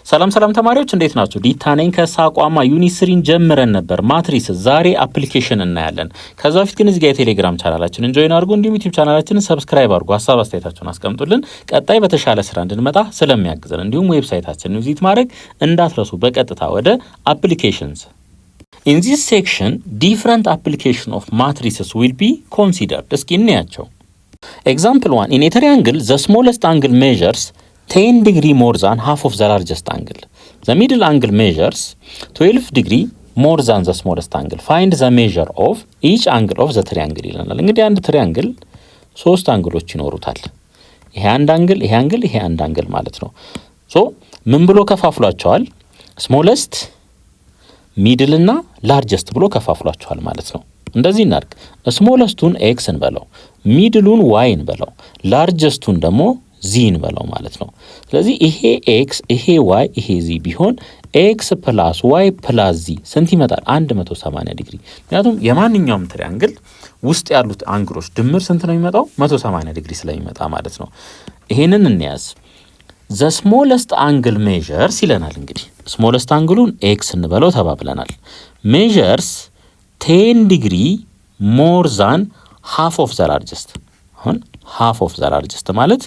ሰላም ተማሪዎች እንዴት ናችሁ? ዲታ ነኝ ከሳቋማ ዩኒት 3 ጀምረን ነበር ማትሪስ። ዛሬ አፕሊኬሽን እናያለን። ከዛ በፊት ግን እዚህ ጋር የቴሌግራም ቻናላችንን ጆይን አድርጉ፣ እንዲሁም ዩቲዩብ ቻናላችንን ሰብስክራይብ አድርጉ። ሀሳብ አስተያየታችሁን አስቀምጡልን። ቀጣይ በተሻለ ስራ እንድንመጣ ስለሚያግዘን እንዲሁም ዌብሳይታችንን ቪዚት ማድረግ እንዳትረሱ። በቀጥታ ወደ አፕሊኬሽንስ። In this section, different application of matrices will be considered. እስኪ እንያቸው። Example 1. In a triangle, the smallest angle measures 10 degree more than half of the largest angle. The middle angle measures 12 degree more than the smallest angle. Find the measure of each angle of the triangle ይለናል። እንግዲህ አንድ ትሪያንግል ሶስት አንግሎች ይኖሩታል። ይሄ አንድ አንግል፣ ይሄ አንግል፣ ይሄ አንድ አንግል ማለት ነው። ሶ ምን ብሎ ከፋፍሏቸዋል? ስሞለስት፣ ሚድል እና ላርጀስት ብሎ ከፋፍሏቸዋል ማለት ነው። እንደዚህ እናድርግ። ስሞለስቱን ኤክስ እንበለው፣ ሚድሉን ዋይ እንበለው፣ ላርጀስቱን ደግሞ ዚ እንበለው ማለት ነው። ስለዚህ ይሄ ኤክስ፣ ይሄ ዋይ፣ ይሄ ዚ ቢሆን ኤክስ ፕላስ ዋይ ፕላስ ዚ ስንት ይመጣል? 180 ዲግሪ። ምክንያቱም የማንኛውም ትሪያንግል ውስጥ ያሉት አንግሎች ድምር ስንት ነው የሚመጣው? 180 ዲግሪ ስለሚመጣ ማለት ነው። ይሄንን እንያዝ። ዘ ስሞለስት አንግል ሜዠርስ ይለናል። እንግዲህ ስሞለስት አንግሉን ኤክስ እንበለው ተባብለናል። ሜዠርስ 10 ዲግሪ ሞር ዛን ሃፍ ኦፍ ዘ ላርጀስት። አሁን ሃፍ ኦፍ ዘ ላርጀስት ማለት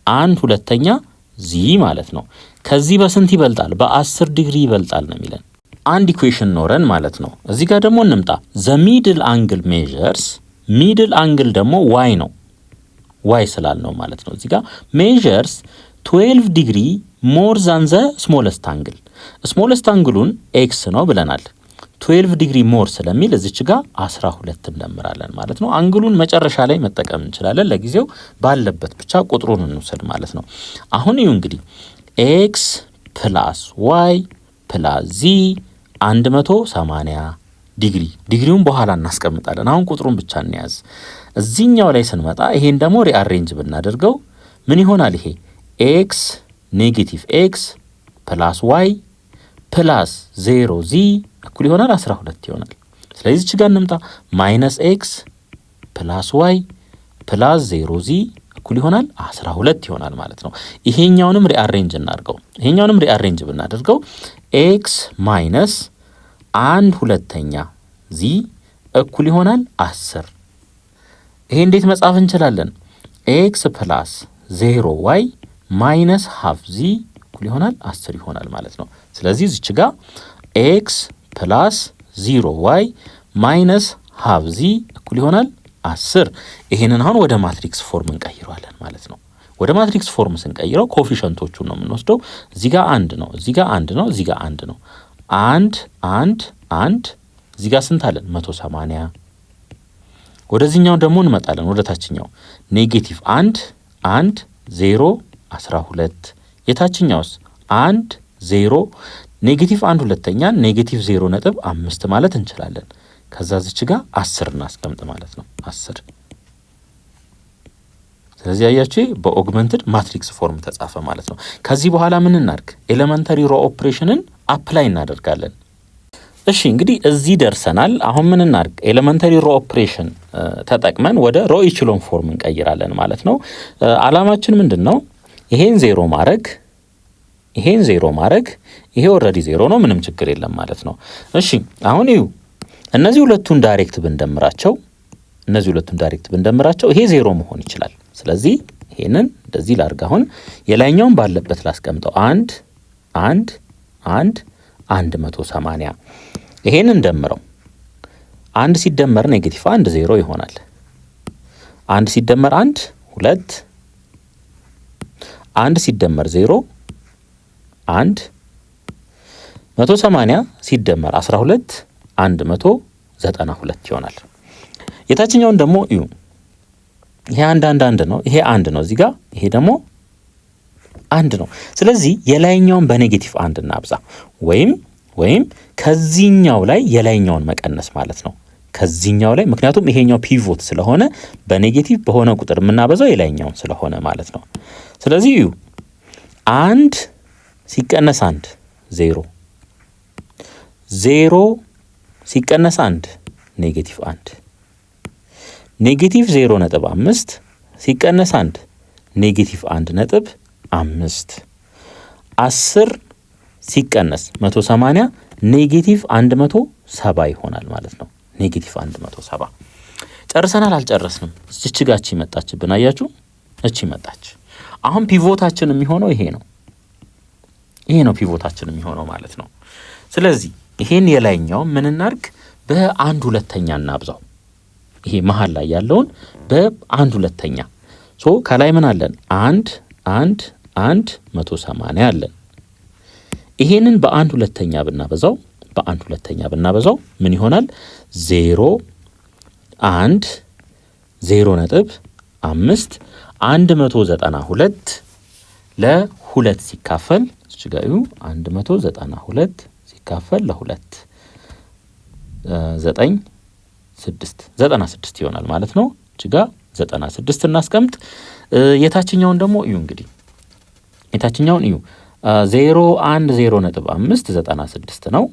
1/2 ዚ ማለት ነው። ከዚህ በስንት ይበልጣል? በ10 ዲግሪ ይበልጣል ነው የሚለን። አንድ ኢኩዌሽን ኖረን ማለት ነው። እዚህ ጋር ደግሞ እንምጣ። ዘ ሚድል አንግል ሜዠርስ፣ ሚድል አንግል ደግሞ ዋይ ነው፣ ዋይ ስላልነው ማለት ነው። እዚህ ጋር ሜዠርስ 12 ዲግሪ ሞር ዛን ዘ ስሞለስት አንግል። ስሞለስት አንግሉን ኤክስ ነው ብለናል። 12 ዲግሪ ሞር ስለሚል እዚች ጋር 12 እንደምራለን ማለት ነው። አንግሉን መጨረሻ ላይ መጠቀም እንችላለን። ለጊዜው ባለበት ብቻ ቁጥሩን እንውሰድ ማለት ነው። አሁን ይሁ እንግዲህ ኤክስ ፕላስ ዋይ ፕላስ ዚ 180 ዲግሪ። ዲግሪውን በኋላ እናስቀምጣለን። አሁን ቁጥሩን ብቻ እንያዝ። እዚህኛው ላይ ስንመጣ ይሄን ደግሞ ሪአሬንጅ ብናደርገው ምን ይሆናል? ይሄ ኤክስ ኔጌቲቭ ኤክስ ፕላስ ዋይ ፕላስ 0 ዚ እኩል ይሆናል 12 ይሆናል። ስለዚህ እዚህ ጋር እንምጣ። ማይነስ ኤክስ ፕላስ ዋይ ፕላስ 0 ዚ እኩል ይሆናል 12 ይሆናል ማለት ነው። ይሄኛውንም ሪአሬንጅ እናድርገው። ይሄኛውንም ሪአሬንጅ ብናደርገው ኤክስ ማይነስ 1/2 ዚ እኩል ይሆናል 10። ይሄ እንዴት መጻፍ እንችላለን? ኤክስ ፕላስ 0 ዋይ ማይነስ ሃፍ ዚ እኩል ይሆናል 10 ይሆናል ማለት ነው። ስለዚህ እዚች ጋር ኤክስ ፕላስ 0 ዋይ ማይነስ ሃፍ ዚ እኩል ይሆናል 10። ይሄንን አሁን ወደ ማትሪክስ ፎርም እንቀይረዋለን ማለት ነው። ወደ ማትሪክስ ፎርም ስንቀይረው ኮፊሸንቶቹን ነው የምንወስደው። እዚህ ጋር 1 ነው፣ እዚህ ጋር 1 ነው፣ እዚህ ጋር 1 ነው። 1 1 1 እዚህ ጋር ስንት አለን? 180። ወደዚህኛው ደግሞ እንመጣለን፣ ወደ ታችኛው ኔጌቲቭ 1 1 0 12። የታችኛውስ 1 0 ኔጌቲቭ 1/2 ኔጌቲቭ 0.5 ማለት እንችላለን። ከዛ ዝች ጋር 10 እናስቀምጥ ማለት ነው። 10። ስለዚህ አያችሁ በኦግመንትድ ማትሪክስ ፎርም ተጻፈ ማለት ነው። ከዚህ በኋላ ምን እናድርግ? ኤሌመንተሪ ሮ ኦፕሬሽንን አፕላይ እናደርጋለን። እሺ እንግዲህ እዚህ ደርሰናል። አሁን ምን እናድርግ? ኤሌመንተሪ ሮ ኦፕሬሽን ተጠቅመን ወደ ሮ ኢችሎን ፎርም እንቀይራለን ማለት ነው። አላማችን ምንድን ነው? ይሄን 0 ማድረግ፣ ይሄን 0 ማድረግ። ይሄ ኦልሬዲ 0 ነው፣ ምንም ችግር የለም ማለት ነው። እሺ አሁን ይሁ እነዚህ ሁለቱን ዳይሬክት ብንደምራቸው፣ እነዚህ ሁለቱን ዳይሬክት ብንደምራቸው ይሄ 0 መሆን ይችላል። ስለዚህ ይሄንን እንደዚህ ላድርግ። አሁን የላይኛውን ባለበት ላስቀምጠው። 1 1 1 180። ይሄንን ደምረው 1 ሲደመር ኔጌቲቭ 1 0 ይሆናል። 1 ሲደመር 1 2፣ 1 ሲደመር 0 1፣ 180 ሲደመር 12 192 ይሆናል። የታችኛውን ደግሞ እዩ። ይሄ 1 ነው፣ ይሄ 1 ነው እዚህ ጋር፣ ይሄ ደግሞ 1 ነው። ስለዚህ የላይኛውን በኔጌቲቭ 1 እናብዛ፣ ወይም ከዚህኛው ላይ የላይኛውን መቀነስ ማለት ነው። ከዚህኛው ላይ ምክንያቱም ይሄኛው ፒቮት ስለሆነ በኔጌቲቭ በሆነ ቁጥር የምናበዛው የላይኛውን ስለሆነ ማለት ነው። ስለዚህ እዩ 1 ሲቀነስ 1 0፣ 0 ሲቀነስ 1 ኔጌቲቭ 1፣ ኔጌቲቭ 0.5 ሲቀነስ 1 ኔጌቲቭ 1.5፣ 10 ሲቀነስ 180 ኔጌቲቭ 170 ይሆናል ማለት ነው። ኔጌቲቭ 170 ጨርሰናል። አልጨረስንም። እቺ ጋቺ መጣችብን። አያችሁ እቺ መጣች። አሁን ፒቮታችን የሚሆነው ይሄ ነው። ይሄ ነው ፒቮታችን የሚሆነው ማለት ነው። ስለዚህ ይሄን የላይኛው ምን እናርግ? በአንድ ሁለተኛ እናብዛው። ይሄ መሃል ላይ ያለውን በአንድ ሁለተኛ ሶ ከላይ ምን አለን? 180 አለን። ይሄንን በአንድ ሁለተኛ ብናበዛው ምን ይሆናል? 0.5 192 ለ2 ሲካፈል እችጋዩ 192 ሲካፈል ለ2 96 ይሆናል ማለት ነው። እችጋ 96 እናስቀምጥ። የታችኛውን ደግሞ እዩ። እንግዲህ የታችኛውን እዩ። 0.5 96 ነው።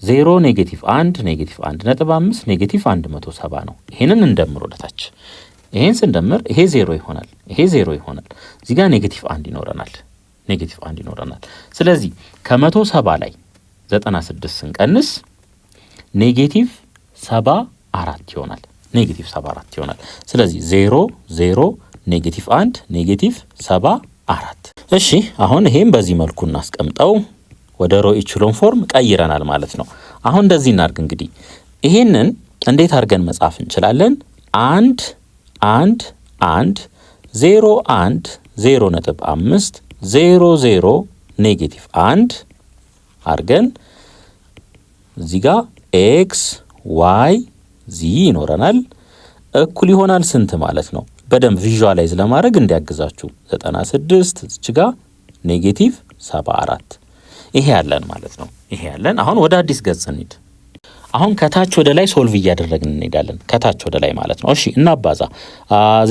0 ኔጌቲቭ 1 ኔጌቲቭ 1.5 ኔጌቲቭ 170 ነው። ይሄንን እንደምር ወደታች። ይሄን ስንደምር ይሄ 0 ይሆናል። ይሄ 0 ይሆናል። እዚህ ጋር ኔጌቲቭ 1 ይኖረናል። ስለዚህ ከ170 ላይ 96 ስንቀንስ ኔጌቲቭ 74 ይሆናል። ስለዚህ 0 ኔጌቲቭ 1 ኔጌቲቭ 74። እሺ አሁን ይሄን በዚህ መልኩ እናስቀምጠው። ወደ ሮ ኢችሎን ፎርም ቀይረናል ማለት ነው። አሁን እንደዚህ እናርግ። እንግዲህ ይሄንን እንዴት አድርገን መጻፍ እንችላለን? 1 0 1 0.5 0 ኔጌቲቭ 1 አድርገን እዚህ ጋር ኤክስ ዋይ ዚ ይኖረናል። እኩል ይሆናል ስንት ማለት ነው? በደንብ ቪዥዋላይዝ ለማድረግ እንዲያግዛችሁ 96 እዚህ ጋር ኔጌቲቭ 74 ይሄ ያለን ማለት ነው። ይሄ ያለን። አሁን ወደ አዲስ ገጽ እንሂድ። አሁን ከታች ወደ ላይ ሶልቭ እያደረግን እንሄዳለን። ከታች ወደ ላይ ማለት ነው። እሺ እናባዛ።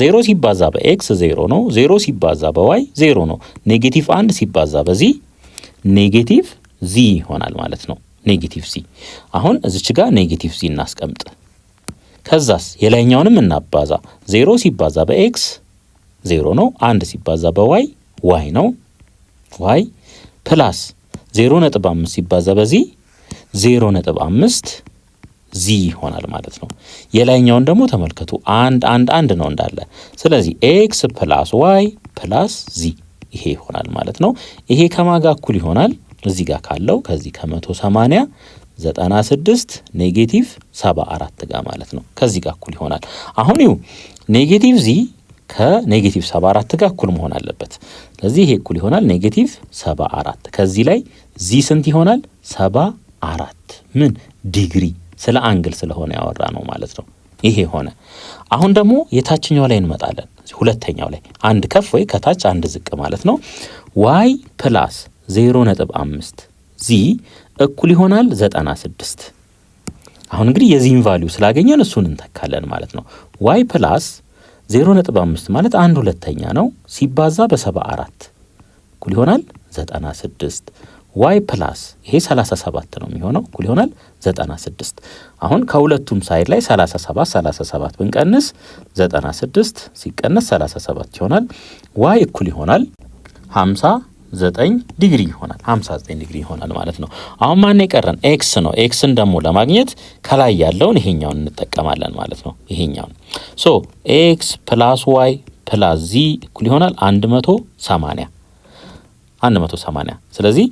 0 ሲባዛ በኤክስ 0 ነው። 0 ሲባዛ በዋይ 0 ነው። ኔጌቲቭ 1 ሲባዛ በዚህ ኔጌቲቭ ዚ ይሆናል ማለት ነው። ኔጌቲቭ ሲ። አሁን እዚች ጋር ኔጌቲቭ ሲ እናስቀምጥ። ከዛስ የላይኛውንም እናባዛ። 0 ሲባዛ በኤክስ 0 ነው። 1 ሲባዛ በዋይ ዋይ ነው። ዋይ ፕላስ 0.5 ሲባዛ በዚህ 0.5 ዚ ይሆናል ማለት ነው። የላይኛውን ደግሞ ተመልከቱ። 1 ነው እንዳለ። ስለዚህ ኤክስ ፕላስ ዋይ ፕላስ ዚ ይሄ ይሆናል ማለት ነው። ይሄ ከማጋ እኩል ይሆናል? እዚህ ጋር ካለው ከዚህ ከ180 96 ኔጌቲቭ 74 ጋር ማለት ነው። ከዚህ ጋር እኩል ይሆናል። አሁን ይሁ ኔጌቲቭ ዚ ከኔጌቲቭ 74 ጋር እኩል መሆን አለበት። ስለዚህ ይሄ እኩል ይሆናል ኔጌቲቭ 74። ከዚህ ላይ ዚ ስንት ይሆናል? 74 ምን ዲግሪ፣ ስለ አንግል ስለሆነ ያወራ ነው ማለት ነው። ይሄ ሆነ። አሁን ደግሞ የታችኛው ላይ እንመጣለን። ሁለተኛው ላይ አንድ ከፍ ወይ ከታች አንድ ዝቅ ማለት ነው። ዋይ ፕላስ 0.5 ዚ እኩል ይሆናል 96። አሁን እንግዲህ የዚህን ቫልዩ ስላገኘን እሱን እንተካለን ማለት ነው። ዋይ ፕላስ 0.5 ማለት 1/2 ነው ሲባዛ በ74 እኩል ይሆናል 96። ዋይ ፕላስ ይሄ 37 ነው የሚሆነው እኩል ይሆናል 96። አሁን ከሁለቱም ሳይድ ላይ 37 ብንቀንስ 96 ሲቀነስ 37 ይሆናል። ዋይ እኩል ይሆናል 59 ዲግሪ ይሆናል። 59 ዲግሪ ይሆናል ማለት ነው። አሁን ማን የቀረን? ኤክስ ነው። ኤክስን ደግሞ ለማግኘት ከላይ ያለውን ይሄኛውን እንጠቀማለን ማለት ነው። ይሄኛውን ሶ ኤክስ ፕላስ ዋይ ፕላስ ዚ እኩል ይሆናል 180። ስለዚህ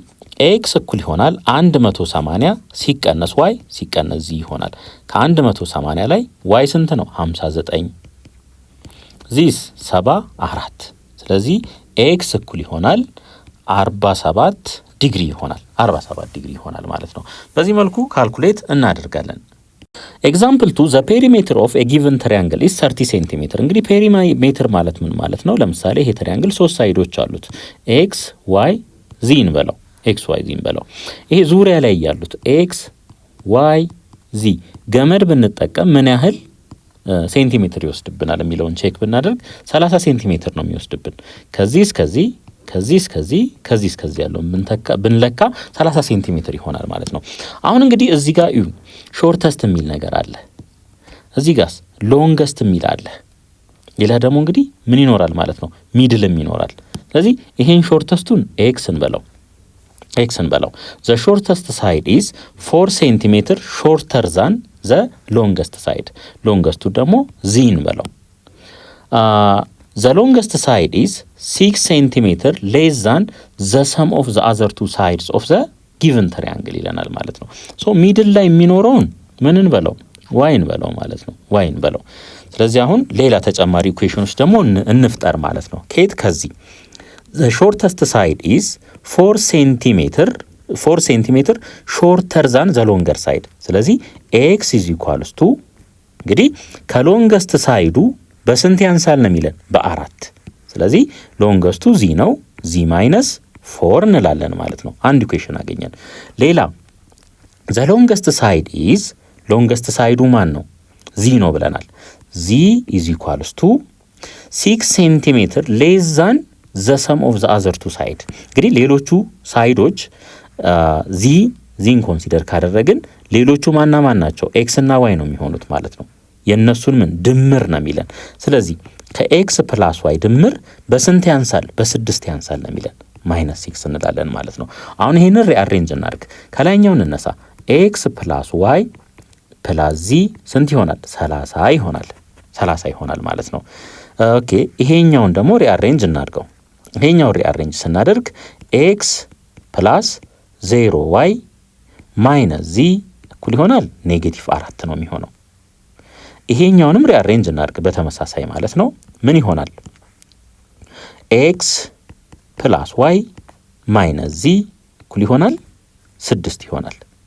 ኤክስ እኩል ይሆናል 180 ሲቀነስ ዋይ ሲቀነስ ዚ ይሆናል። ከ180 ላይ ዋይ ስንት ነው? 59 ዚስ 74። ስለዚህ ኤክስ እኩል ይሆናል 47 ዲግሪ ይሆናል። 47 ዲግሪ ይሆናል ማለት ነው። በዚህ መልኩ ካልኩሌት እናደርጋለን። ኤግዛምፕል 2 ዘ ፔሪሜትር ኦፍ ኤ ጊቨን ትሪያንግል ኢዝ 30 ሴንቲሜትር። እንግዲህ ፔሪሜትር ማለት ምን ማለት ነው? ለምሳሌ ይሄ ትሪያንግል 3 ሳይዶች አሉት። ኤክስ ዋይ ዚ እንበለው። ኤክስ ዋይ ዚ እንበለው። ይሄ ዙሪያ ላይ ያሉት ኤክስ ዋይ ዚ ገመድ ብንጠቀም ምን ያህል ሴንቲሜትር ይወስድብናል የሚለውን ቼክ ብናደርግ 30 ሴንቲሜትር ነው የሚወስድብን። ከዚህ እስከዚህ ከዚህ እስከዚህ ከዚህ እስከዚህ ያለው ብንለካ 30 ሴንቲሜትር ይሆናል ማለት ነው። አሁን እንግዲህ እዚህ ጋር እዩ ሾርተስት የሚል ነገር አለ። እዚህ ጋርስ ሎንገስት የሚል አለ። ሌላ ደግሞ እንግዲህ ምን ይኖራል ማለት ነው? ሚድልም ይኖራል። ስለዚህ ይሄን ሾርተስቱን ኤክስ እንበለው። x እንበለው the shortest side is 4 cm shorter than the longest side longest ደግሞ z እንበለው the longest side is 6 cm less than the sum of the other two sides of the given triangle ይለናል ማለት ነው ሶ ሚድል ላይ የሚኖረውን ምን እንበለው y እንበለው ማለት ነው y እንበለው ስለዚህ አሁን ሌላ ተጨማሪ ኢኩዌሽኖች ደግሞ እንፍጠር ማለት ነው ከየት ከዚህ the shortest side is 4 cm shorter than the longer side ስለዚህ x is equals to እንግዲህ ከሎንገስት ሳይዱ በስንት ያንሳል ነው የሚለን በ4 ስለዚህ ሎንገስቱ z ነው z minus 4 እንላለን ማለት ነው አንድ ኢኩዌሽን አገኘን ሌላ the longest side is longest side ማን ነው z ነው ብለናል z is equals to 6 cm less than the sum of the other two side እንግዲህ ሌሎቹ ሳይዶች ዚን ኮንሲደር ካደረግን ሌሎቹ ማን ናቸው x እና y ነው የሚሆኑት ማለት ነው የነሱን ምን ድምር ነው የሚለን ስለዚህ ከx + y ድምር በስንት ያንሳል በ6 ያንሳል ነው የሚለን -6 እንላለን ማለት ነው አሁን ይሄንን ሪአሬንጅ እናድርግ ከላይኛው እንነሳ x + y + z ስንት ይሆናል 30 ይሆናል ማለት ነው ኦኬ ይሄኛውን ደግሞ ሪአሬንጅ እናድርገው ይሄኛው ሪአሬንጅ ስናደርግ x + 0y - z እኩል ይሆናል -4 ነው የሚሆነው ይሄኛውንም ሪአሬንጅ እናድርግ በተመሳሳይ ማለት ነው ምን ይሆናል x + y - z እኩል ይሆናል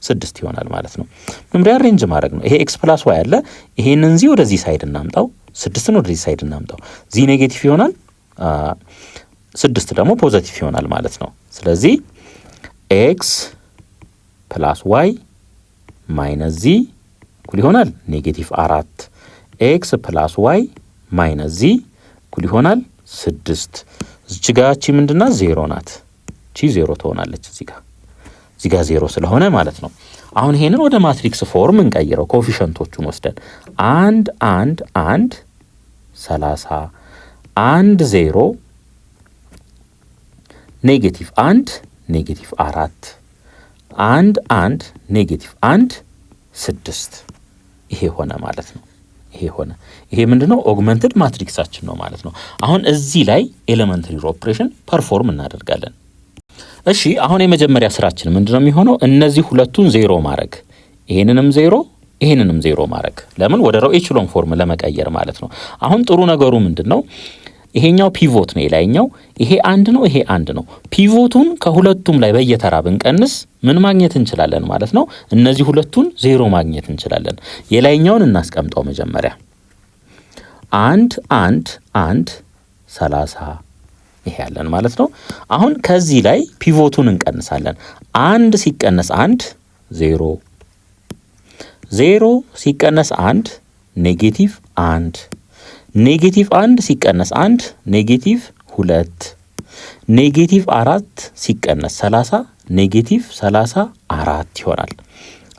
6 ይሆናል ማለት ነው ምንም ሪአሬንጅ ማድረግ ነው ይሄ x + y አለ ይሄንን z ወደዚህ ሳይድ እናምጣው 6ን ወደዚህ ሳይድ እናምጣው z ኔጌቲቭ ይሆናል 6 ደግሞ ፖዚቲቭ ይሆናል ማለት ነው ስለዚህ x + y - z እኩል ይሆናል -4 x + y - z እኩል ይሆናል 6 እዚህ ጋር እቺ ምንድነው 0 ናት እቺ 0 ትሆናለች እዚህ ጋር 0 ስለሆነ ማለት ነው አሁን ይሄንን ወደ ማትሪክስ ፎርም እንቀይረው ኮኤፊሺየንቶቹን ወስደን 1 1 1 30 1 0 -1 -4 1 1 -1 6 ይሄ ሆነ ማለት ነው ይሄ ምንድነው ኦግመንትድ ማትሪክሳችን ነው ማለት ነው አሁን እዚህ ላይ ኤሌመንተሪ ኦፕሬሽን ፐርፎርም እናደርጋለን እሺ አሁን የመጀመሪያ ስራችን ምንድነው የሚሆነው እነዚህ ሁለቱን 0 ማድረግ ይሄንንም 0 ማድረግ ለምን ወደ ሮ ኤችሎን ፎርም ለመቀየር ማለት ነው አሁን ጥሩ ነገሩ ምንድነው ይሄኛው ፒቮት ነው የላይኛው ይሄ አንድ ነው ፒቮቱን ከሁለቱም ላይ በየተራ ብንቀንስ ምን ማግኘት እንችላለን ማለት ነው እነዚህ ሁለቱን 0 ማግኘት እንችላለን የላይኛውን እናስቀምጠው መጀመሪያ 1 1 1 30 ይሄ ያለን ማለት ነው አሁን ከዚህ ላይ ፒቮቱን እንቀንሳለን 1 ሲቀነስ 1 0 0 ሲቀነስ 1 -1 -1 ሲቀነስ 1 -2 -4 ሲቀነስ 30 -34 ይሆናል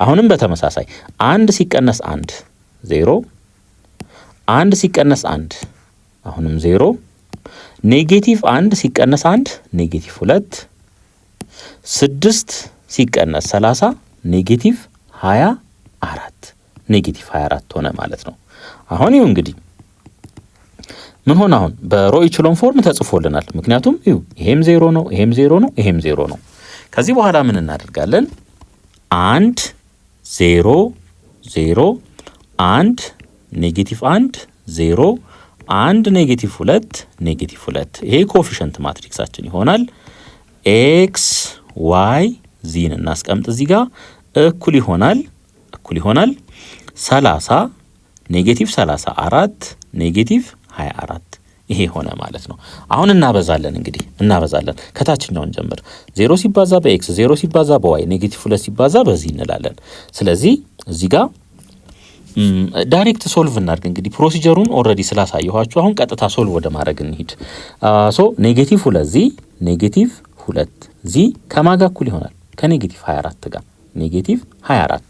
አሁንም በተመሳሳይ 1 ሲቀነስ 1 0 1 ሲቀነስ 1 አሁንም 0 -1 ሲቀነስ 1 -2 6 ሲቀነስ 30 -24 -24 ሆነ ማለት ነው አሁን ይኸው እንግዲህ ምን ሆነ አሁን በሮ ኤችሎን ፎርም ተጽፎልናል ምክንያቱም ይሄም 0 ነው ይሄም 0 ነው ከዚህ በኋላ ምን እናደርጋለን 1 0 0 1 -1 0 1 -2 -2 ይሄ ኮኤፊሺየንት ማትሪክሳችን ይሆናል x y z እናስቀምጥ እዚህ ጋር እኩል ይሆናል 30 -34 -24 ይሄ ሆነ ማለት ነው አሁን እናበዛለን ከታችኛውን ጀምር 0 ሲባዛ በx 0 ሲባዛ በy -2 ሲባዛ በዚህ እንላለን ስለዚህ እዚህ ጋር ዳይሬክት ሶልቭ እናድርግ እንግዲህ ፕሮሲጀሩን ኦሬዲ ስላሳየኋችሁ አሁን ቀጥታ ሶልቭ ወደ ማድረግ እንሂድ ሶ -2 2 ከማጋ እኩል ይሆናል ከ-24 ጋር -24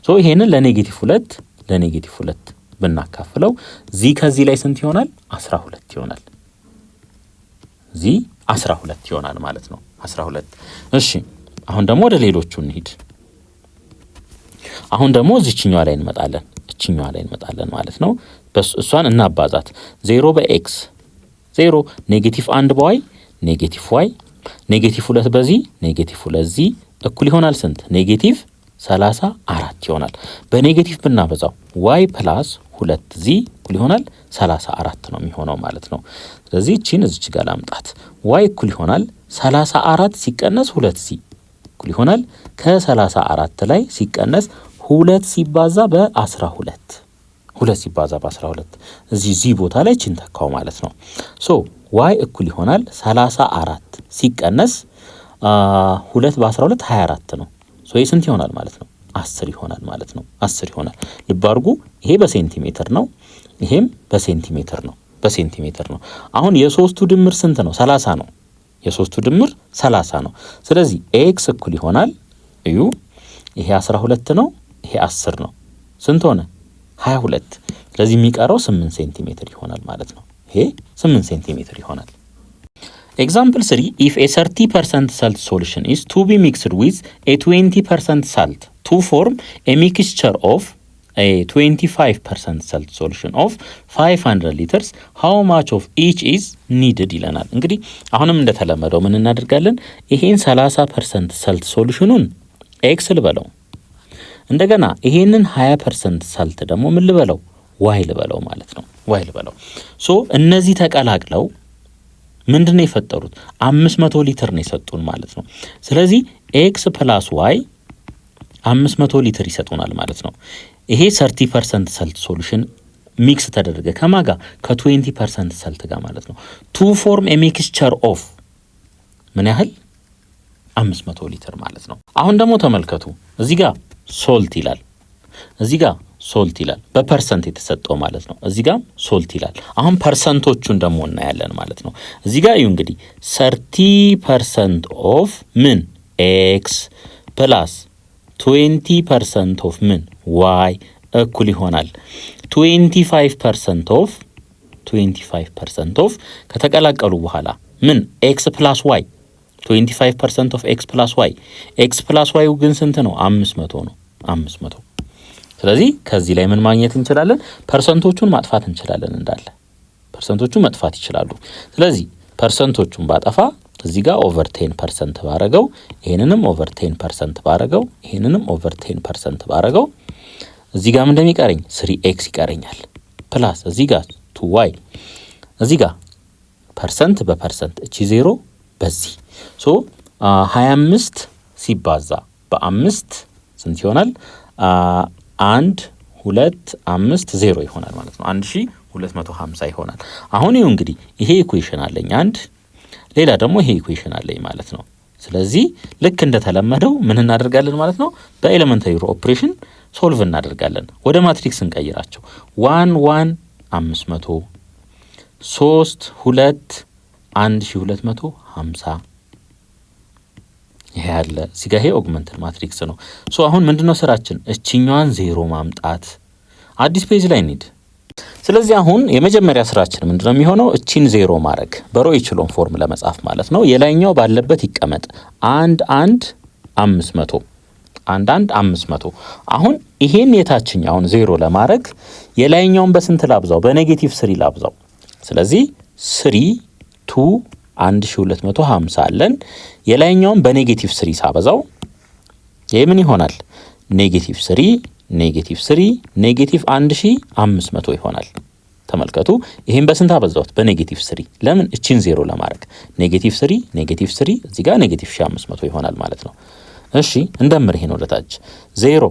ሶ ይሄንን ለ-2 ብናካፍለው ዚ ከዚህ ላይ ስንት ይሆናል 12 ይሆናል ዚ 12 ይሆናል ማለት ነው 12 እሺ አሁን ደግሞ ወደ ሌሎቹ እንሂድ። አሁን ደግሞ እዚህኛዋ ላይ እንመጣለን ማለት ነው። እሷን እናባዛት። 0 በኤክስ 0 ኔጌቲቭ 1 በዋይ ኔጌቲቭ ዋይ ኔጌቲቭ 2 በዚህ ኔጌቲቭ 2 ዚህ እኩል ይሆናል ስንት? ኔጌቲቭ 34 ይሆናል። በኔጌቲቭ ብናበዛው ዋይ ፕላስ 2 ዚ እኩል ይሆናል 34 ነው የሚሆነው ማለት ነው። ስለዚህ እቺን እዚች ጋር ላምጣት። ዋይ እኩል ይሆናል 34 ሲቀነስ 2 ዚ እኩል ይሆናል ከ34 ላይ ሲቀነስ 2 ሲባዛ በ12 2 ሲባዛ በ12 እዚህ ዚ ቦታ ላይ እቺን ተካው ማለት ነው። ሶ ዋይ እኩል ይሆናል 34 ሲቀነስ 2 በ12 24 ነው። ሶ ይሄ ስንት ይሆናል ማለት ነው? 10 ይሆናል ማለት ነው። 10 ይሆናል። ልብ አድርጉ፣ ይሄ በሴንቲሜትር ነው፣ ይሄም በሴንቲሜትር ነው። አሁን የሶስቱ ድምር ስንት ነው? 30 ነው። የሶስቱ ድምር 30 ነው። ስለዚህ ኤክስ እኩል ይሆናል እዩ፣ ይሄ 12 ነው፣ ይሄ 10 ነው። ስንት ሆነ? 22። ስለዚህ የሚቀረው 8 ሴንቲሜትር ይሆናል ማለት ነው። ይሄ 8 ሴንቲሜትር ይሆናል። Example 3, if a 30% salt solution is to be mixed with a 20% salt to form a mixture of a 25% salt solution of 500 liters, how much of each is needed ይለናል። እንግዲህ አሁንም እንደተለመደው ምን እናደርጋለን? ይሄን 30% salt solutionን x ልበለው፣ እንደገና ይሄንን 20% salt ደግሞ ምን ልበለው? y ልበለው ማለት ነው። y ልበለው። ሶ እነዚህ ተቀላቅለው ምንድነው የፈጠሩት? 500 ሊትር ነው የሰጡን ማለት ነው። ስለዚህ ኤክስ ፕላስ ዋይ 500 ሊትር ይሰጡናል ማለት ነው። ይሄ 30% ሰልት ሶሉሽን ሚክስ ተደረገ ከማጋ ከ20% ሰልት ጋር ማለት ነው። ቱ ፎርም ኤ ሚክስቸር ኦፍ ምን ያህል? 500 ሊትር ማለት ነው። አሁን ደግሞ ተመልከቱ፣ እዚህ ጋር ሶልት ይላል፣ እዚህ ጋር ሶልት ይላል፣ በፐርሰንት የተሰጠው ማለት ነው። እዚህ ጋር ሶልት ይላል። አሁን ፐርሰንቶቹን ደግሞ እናያለን ማለት ነው። እዚህ ጋር እዩ እንግዲህ 30% ኦፍ ምን ኤክስ ፕላስ 20% ኦፍ ምን ዋይ እኩል ይሆናል 25% ኦፍ ከተቀላቀሉ በኋላ ምን ኤክስ ፕላስ ዋይ 25% ኦፍ ኤክስ ፕላስ ዋይ ኤክስ ፕላስ ዋይ ግን ስንት ነው? 500 ነው። 500 ስለዚህ ከዚህ ላይ ምን ማግኘት እንችላለን? ፐርሰንቶቹን ማጥፋት እንችላለን። እንዳለ ፐርሰንቶቹ መጥፋት ይችላሉ። ስለዚህ ፐርሰንቶቹን ባጠፋ እዚህ ጋር ኦቨር 10% ባረገው፣ ይሄንንም ኦቨር 10% ባረገው፣ ይሄንንም ኦቨር 10% ባረገው፣ እዚህ ጋር ምን እንደሚቀረኝ 3x ይቀረኛል። ፕላስ እዚህ ጋር 2y፣ እዚህ ጋር ፐርሰንት በፐርሰንት እቺ 0 በዚህ ሶ 25 ሲባዛ በ5 ስንት ይሆናል? 1 2 5 0 ይሆናል ማለት ነው። 1250 ይሆናል። አሁን ይኸው እንግዲህ ይሄ ኢኩዌሽን አለኝ አንድ፣ ሌላ ደግሞ ይሄ ኢኩዌሽን አለኝ ማለት ነው። ስለዚህ ልክ እንደተለመደው ምን እናደርጋለን ማለት ነው? በኤሌመንታሪ ኦፕሬሽን ሶልቭ እናደርጋለን። ወደ ማትሪክስ እንቀይራቸው። 1 1 500 3 2 1250 ይሄ ያለ እዚህ ጋር ይሄ ኦግመንትድ ማትሪክስ ነው። ሶ አሁን ምንድነው ስራችን? እቺኛዋን 0 ማምጣት። አዲስ ፔጅ ላይ እንሂድ። ስለዚህ አሁን የመጀመሪያ ስራችን ምንድነው የሚሆነው? እቺን 0 ማድረግ በሮ ኢችሎን ፎርም ለመጻፍ ማለት ነው። የላይኛው ባለበት ይቀመጥ 1 1 500 1 1 500። አሁን ይሄን የታችኛውን 0 ለማድረግ የላይኛውን በስንት ላብዛው? በኔጌቲቭ 3 ላብዛው። ስለዚህ 3 2 1250 አለን። የላይኛውን በኔጌቲቭ 3 ሳበዛው ይሄ ምን ይሆናል? ኔጌቲቭ 3 ኔጌቲቭ 3 ኔጌቲቭ 1500 ይሆናል። ተመልከቱ፣ ይሄን በስንት አበዛውት? በኔጌቲቭ 3። ለምን? እቺን 0 ለማድረግ ኔጌቲቭ 3 ኔጌቲቭ 3 እዚህ ጋር ኔጌቲቭ 1500 ይሆናል ማለት ነው። እሺ እንደምር ይሄን ወደ ታች 0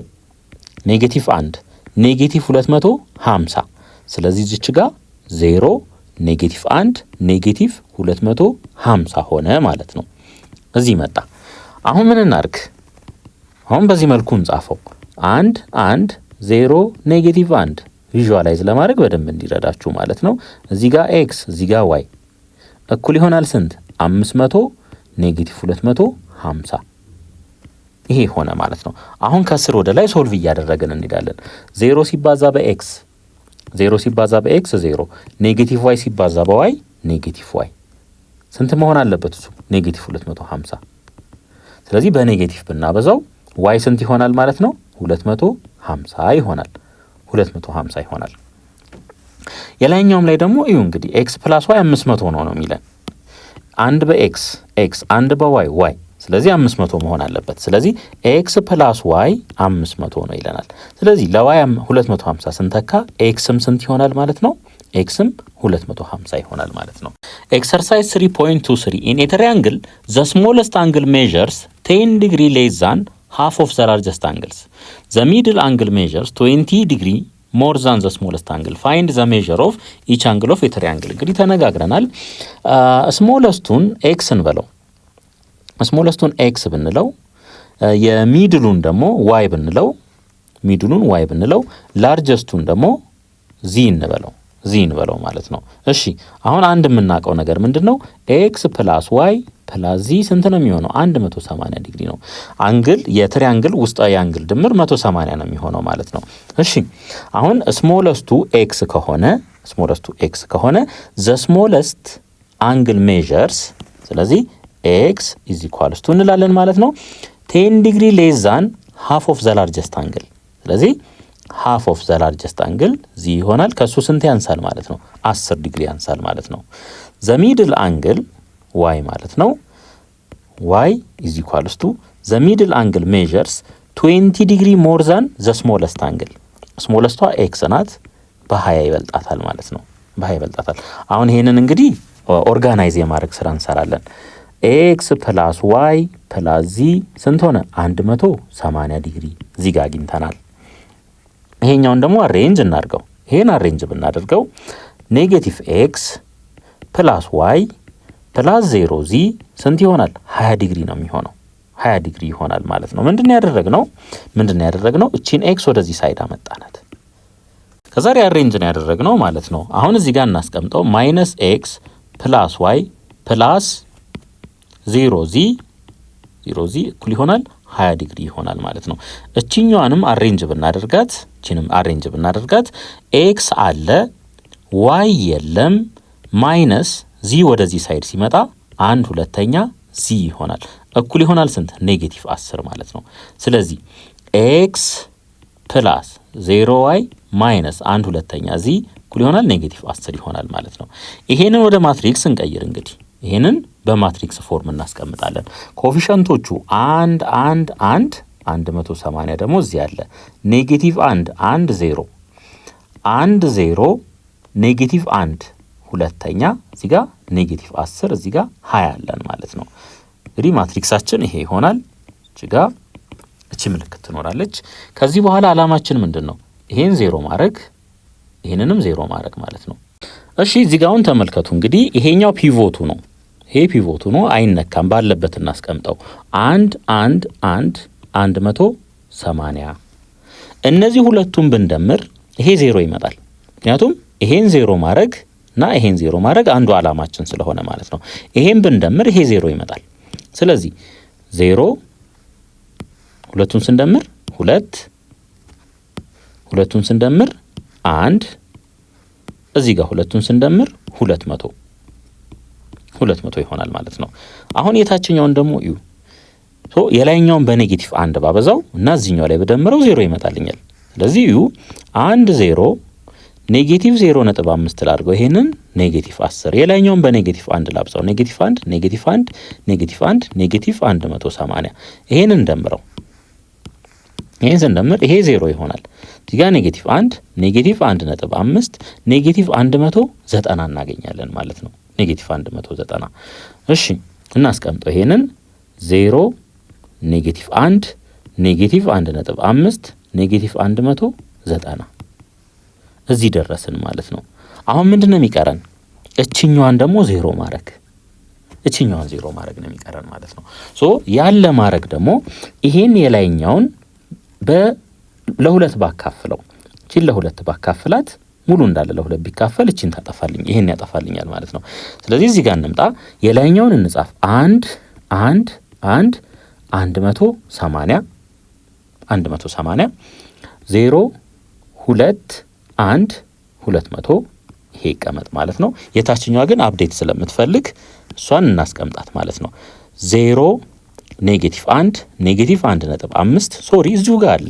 ኔጌቲቭ 1 ኔጌቲቭ 250። ስለዚህ እዚች ጋር 0 ኔጌቲቭ 1 ኔጌቲቭ 250 ሆነ ማለት ነው። እዚህ መጣ። አሁን ምን እናርግ? አሁን በዚህ መልኩ እንጻፈው። 1 1 0 ኔጌቲቭ 1 ቪዥዋላይዝ ለማድረግ በደንብ እንዲረዳችሁ ማለት ነው። እዚህ ጋር ኤክስ እዚህ ጋር ዋይ እኩል ይሆናል ስንት? 500 ኔጌቲቭ 250 ይሄ ሆነ ማለት ነው። አሁን ከስር ወደ ላይ ሶልቭ እያደረግን እንሄዳለን። 0 ሲባዛ በኤክስ 0 ሲባዛ በኤክስ 0 ኔጌቲቭ ዋይ ሲባዛ በዋይ ኔጌቲቭ ዋይ ስንት መሆን አለበት? እሱ ኔጌቲቭ 250። ስለዚህ በኔጌቲቭ ብናበዛው y ስንት ይሆናል ማለት ነው? 250 ይሆናል። 250 ይሆናል። የላይኛውም ላይ ደግሞ እዩ እንግዲህ x + y 500 ነው የሚለን። አንድ በx x አንድ በy y ስለዚህ 500 መሆን አለበት። ስለዚህ x + y 500 ነው ይለናል። ስለዚህ ለy 250 ስንተካ xም ስንት ይሆናል ማለት ነው? xም 250 ይሆናል ማለት ነው። ኤክሰርሳይዝ 3.23 in a triangle the smallest angle measures 10 degree less than half of the largest angles. The middle angle measures 20 degree more than the smallest angle. Find the measure of each angle of a triangle. እንግዲህ ተነጋግረናል። ስሞለስቱን x እንበለው። ስሞለስቱን x ብንለው የሚድሉን ደግሞ y ብንለው ሚድሉን y ብንለው ላርጀስቱን ደግሞ z እንበለው ማለት ነው። እሺ አሁን አንድ የምናውቀው ነገር ምንድነው? x + y + z ስንት ነው የሚሆነው? 180 ዲግሪ ነው። አንግል የትሪያንግል ውስጣዊ አንግል ድምር 180 ነው የሚሆነው ማለት ነው። እሺ አሁን ስሞለስቱ x ከሆነ the smallest angle measures ስለዚህ x = እንላለን ማለት ነው 10 ዲግሪ less than half of the largest angle ስለዚህ half of the largest angle z ይሆናል። ከሱ ስንት ያንሳል ማለት ነው? 10 ዲግሪ ያንሳል ማለት ነው። the middle angle y ማለት ነው y the middle angle measures 20 degree more than the smallest angle smallest x ናት በ20 ይበልጣታል ማለት ነው። በ20 ይበልጣታል። አሁን ይሄንን እንግዲህ ኦርጋናይዝ የማድረግ ስራ እንሰራለን። x + y + z ስንት ሆነ? 180 ዲግሪ እዚህ ጋር አግኝተናል። ይሄኛውን ደግሞ አሬንጅ እናድርገው። ይሄን አሬንጅ ብናደርገው ኔጌቲቭ x + y + 0z ስንት ይሆናል? 20 ዲግሪ ነው የሚሆነው። 20 ዲግሪ ይሆናል ማለት ነው። ምንድነው ያደረግነው? እቺን x ወደዚህ ሳይድ አመጣናት። ከዛ አሬንጅ ነው ያደረግነው ማለት ነው። አሁን እዚህ ጋር እናስቀምጠው -x + y + 0z እኩል ይሆናል 20 ዲግሪ ይሆናል ማለት ነው። እቺኛዋንም አሬንጅ ብናደርጋት x አለ y የለም ማይነስ z ወደዚህ ሳይድ ሲመጣ 1/2 z ይሆናል። እኩል ይሆናል ስንት? -10 ማለት ነው። ስለዚህ x + 0y ማይነስ 1/2 z እኩል ይሆናል -10 ይሆናል ማለት ነው። ይሄንን ወደ ማትሪክስ እንቀይር እንግዲህ ይሄንን በማትሪክስ ፎርም እናስቀምጣለን። ኮኤፊሸንቶቹ 1 1 1 180 ደግሞ እዚህ አለ -1 1 0 1 0 -1 ሁለተኛ እዚህ ጋር -10 እዚህ ጋር 20 አለን ማለት ነው። እንግዲህ ማትሪክሳችን ይሄ ይሆናል። እዚህ ጋር እቺ ምልክት ትኖራለች። ከዚህ በኋላ አላማችን ምንድነው? ይሄን 0 ማድረግ ይሄንንም 0 ማድረግ ማለት ነው። እሺ እዚህ ጋውን ተመልከቱ እንግዲህ ይሄኛው ፒቮቱ ነው። ይሄ ፒቮቱ ነው አይነካም ባለበት እናስቀምጠው 1 1 1 180 እነዚህ ሁለቱም ብንደምር ይሄ 0 ይመጣል። ምክንያቱም ይሄን 0 ማድረግ እና ይሄን 0 ማድረግ አንዱ አላማችን ስለሆነ ማለት ነው። ይሄን ብንደምር ይሄ 0 ይመጣል። ስለዚህ 0 ሁለቱን ስንደምር 2 ሁለቱን ስንደምር 1 እዚህ ጋር ሁለቱን ስንደምር 200 ይሆናል ማለት ነው። አሁን የታችኛውን ደግሞ እዩ። የላይኛውን በኔጌቲቭ 1 ባበዛው እና እዚህኛው ላይ በደምረው 0 ይመጣልኛል። ስለዚህ እዩ 1 0 -0.5 ላድርገው ይሄንን -10 የላይኛውን በኔጌቲቭ 1 ላብዛው -1 -1 -1 -180 ይሄንን ደምረው ይሄን ስንደምር ይሄ 0 ይሆናል። እዚህ ጋር -1 -1.5 -190 እናገኛለን ማለት ነው። -190 እሺ እናስቀምጠው ይሄንን 0 -1 -1.5 -190 እዚህ ደረስን ማለት ነው። አሁን ምንድነው የሚቀረን? እቺኛዋን ደግሞ 0 ማድረግ ነው የሚቀረን ማለት ነው። ያለ ማድረግ ደግሞ ይሄን የላይኛውን ለሁለት ባካፍለው እቺን ለሁለት ባካፍላት ሙሉ እንዳለ ለሁለት ቢካፈል እቺን ታጠፋልኝ ይሄን ያጠፋልኛል ማለት ነው። ስለዚህ እዚህ ጋር እንምጣ የላይኛውን እንጻፍ 1 1 1 180 0 2 1 200 ይሄ ይቀመጥ ማለት ነው። የታችኛዋ ግን አፕዴት ስለምትፈልግ እሷን እናስቀምጣት ማለት ነው። 0 ኔጌቲቭ 1.5 ሶሪ እዚሁ ጋር አለ።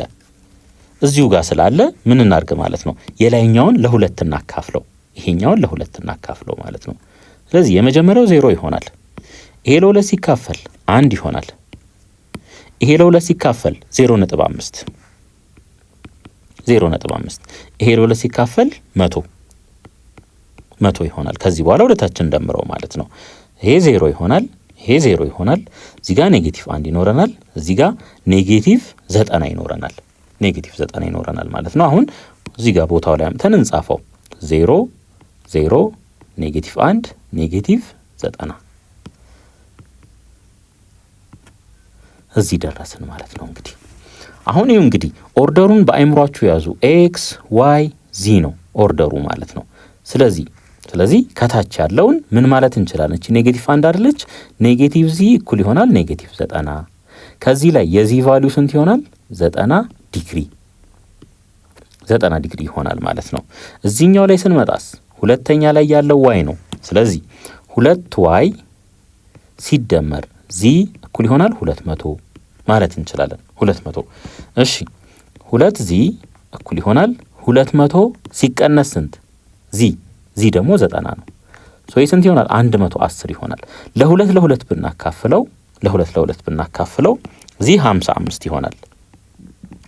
እዚሁ ጋር ስላለ ምን እናርግ ማለት ነው? የላይኛውን ለሁለት እናካፍለው፣ ይሄኛውን ለሁለት እናካፍለው ማለት ነው። ስለዚህ የመጀመሪያው 0 ይሆናል። ይሄ ለሁለት ሲካፈል 1 ይሆናል። ይሄ ለሁለት ሲካፈል 0.5 ይሄ ለሁለት ሲካፈል 100 ይሆናል። ከዚህ በኋላ ወደታችን እንደምረው ማለት ነው። ይሄ 0 ይሆናል። ይሄ 0 ይሆናል። እዚህ ጋር ኔጌቲቭ 1 ይኖረናል። እዚህ ጋር ኔጌቲቭ 9 ይኖረናል። ኔጌቲቭ 9 ይኖረናል ማለት ነው። አሁን እዚህ ጋር ቦታው ላይ አምተን እንጻፈው 0 0 ኔጌቲቭ 1 ኔጌቲቭ 9 እዚህ ደረስን ማለት ነው። እንግዲህ አሁን ይሄው እንግዲህ ኦርደሩን በአይምሯችሁ ያዙ። ኤክስ ዋይ ዚ ነው ኦርደሩ ማለት ነው። ስለዚህ ከታች ያለውን ምን ማለት እንችላለን? እቺ ኔጌቲቭ 1 አይደለች? ኔጌቲቭ ዚ እኩል ይሆናል ኔጌቲቭ 9። ከዚህ ላይ የዚ ቫልዩ ስንት ይሆናል? 90 ዲግሪ ይሆናል ማለት ነው። እዚህኛው ላይ ስንመጣስ ሁለተኛ ላይ ያለው ዋይ ነው። ስለዚህ 2y ሲደመር ዚ እኩል ይሆናል 200 ማለት እንችላለን። 200 እሺ 2z እኩል ይሆናል 200 ሲቀነስ ስንት? ዚ ደግሞ 90 ነው። ሶ ስንት ይሆናል? 110 ይሆናል። ለሁለት ብናካፍለው ዚ 55 ይሆናል።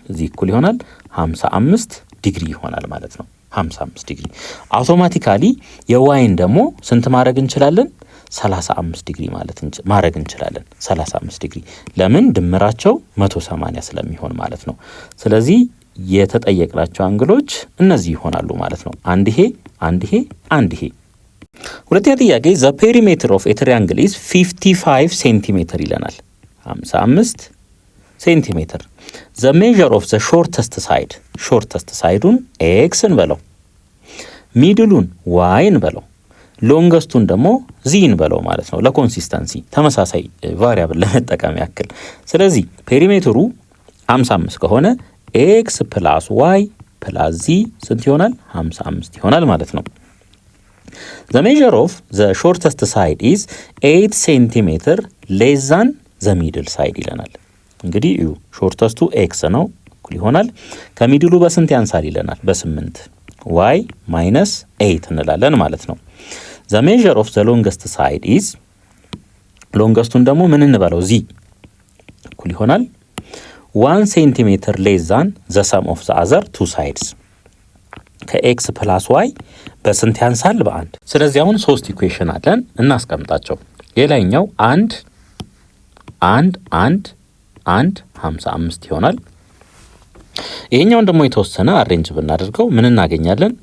ዚ እኩል ይሆናል 55 ዲግሪ ይሆናል ማለት ነው። 55 ዲግሪ አውቶማቲካሊ የዋይን ደግሞ ስንት ማድረግ እንችላለን? 35 ዲግሪ ማድረግ እንችላለን። 35 ዲግሪ ለምን? ድምራቸው 180 ስለሚሆን ማለት ነው። ስለዚህ የተጠየቅናቸው አንግሎች እነዚህ ይሆናሉ ማለት ነው። አንድ ይሄ ሁለተኛ ጥያቄ ዘ ፔሪሜትር ኦፍ ኤ ትሪያንግል ኢዝ 55 ሴንቲሜትር ይለናል። 55 ሴንቲሜትር ዘ ሜዠር ኦፍ ዘ ሾርተስት ሳይዱን ኤክስ እንበለው፣ ሚድሉን ዋይ እንበለው፣ ሎንገስቱን ደግሞ ዚ እንበለው ማለት ነው። ለኮንሲስተንሲ ተመሳሳይ ቫሪያብል ለመጠቀም ያክል። ስለዚህ ፔሪሜትሩ 55 ከሆነ ኤክስ ፕላስ ዋይ ፕላስ ዚ ስንት ይሆናል? 55 ይሆናል ማለት ነው። ዘ ሜዠር ኦፍ ዘ ሾርተስት ሳይድ ኢዝ 8 ሴንቲሜትር ሌስ ዛን ዘ ሚድል ሳይድ ይለናል። እንግዲህ እዩ ሾርተስቱ ኤክስ ነው እኩል ይሆናል ከሚድሉ በስንት ያንሳል ይለናል? በ8 ዋይ ማይነስ 8 እንላለን ማለት ነው። ዘ ሜዠር ኦፍ ዘ ሎንገስት ሳይድ ኢዝ ሎንገስቱን ደግሞ ምን እንበለው? ዚ እኩል ይሆናል 1 ሴንቲሜትር ሌስ ዛን ዘ ሰም ኦፍ ዘ አዘር 2 ሳይድስ ከኤክስ ፕላስ ዋይ በስንት ያንሳል? በ1። ስለዚህ አሁን 3 ኢኩዌሽን አለን እናስቀምጣቸው። የላይኛው 1 55 ይሆናል። ይሄኛውን ደግሞ የተወሰነ አሬንጅ ብናደርገው ምን እናገኛለን?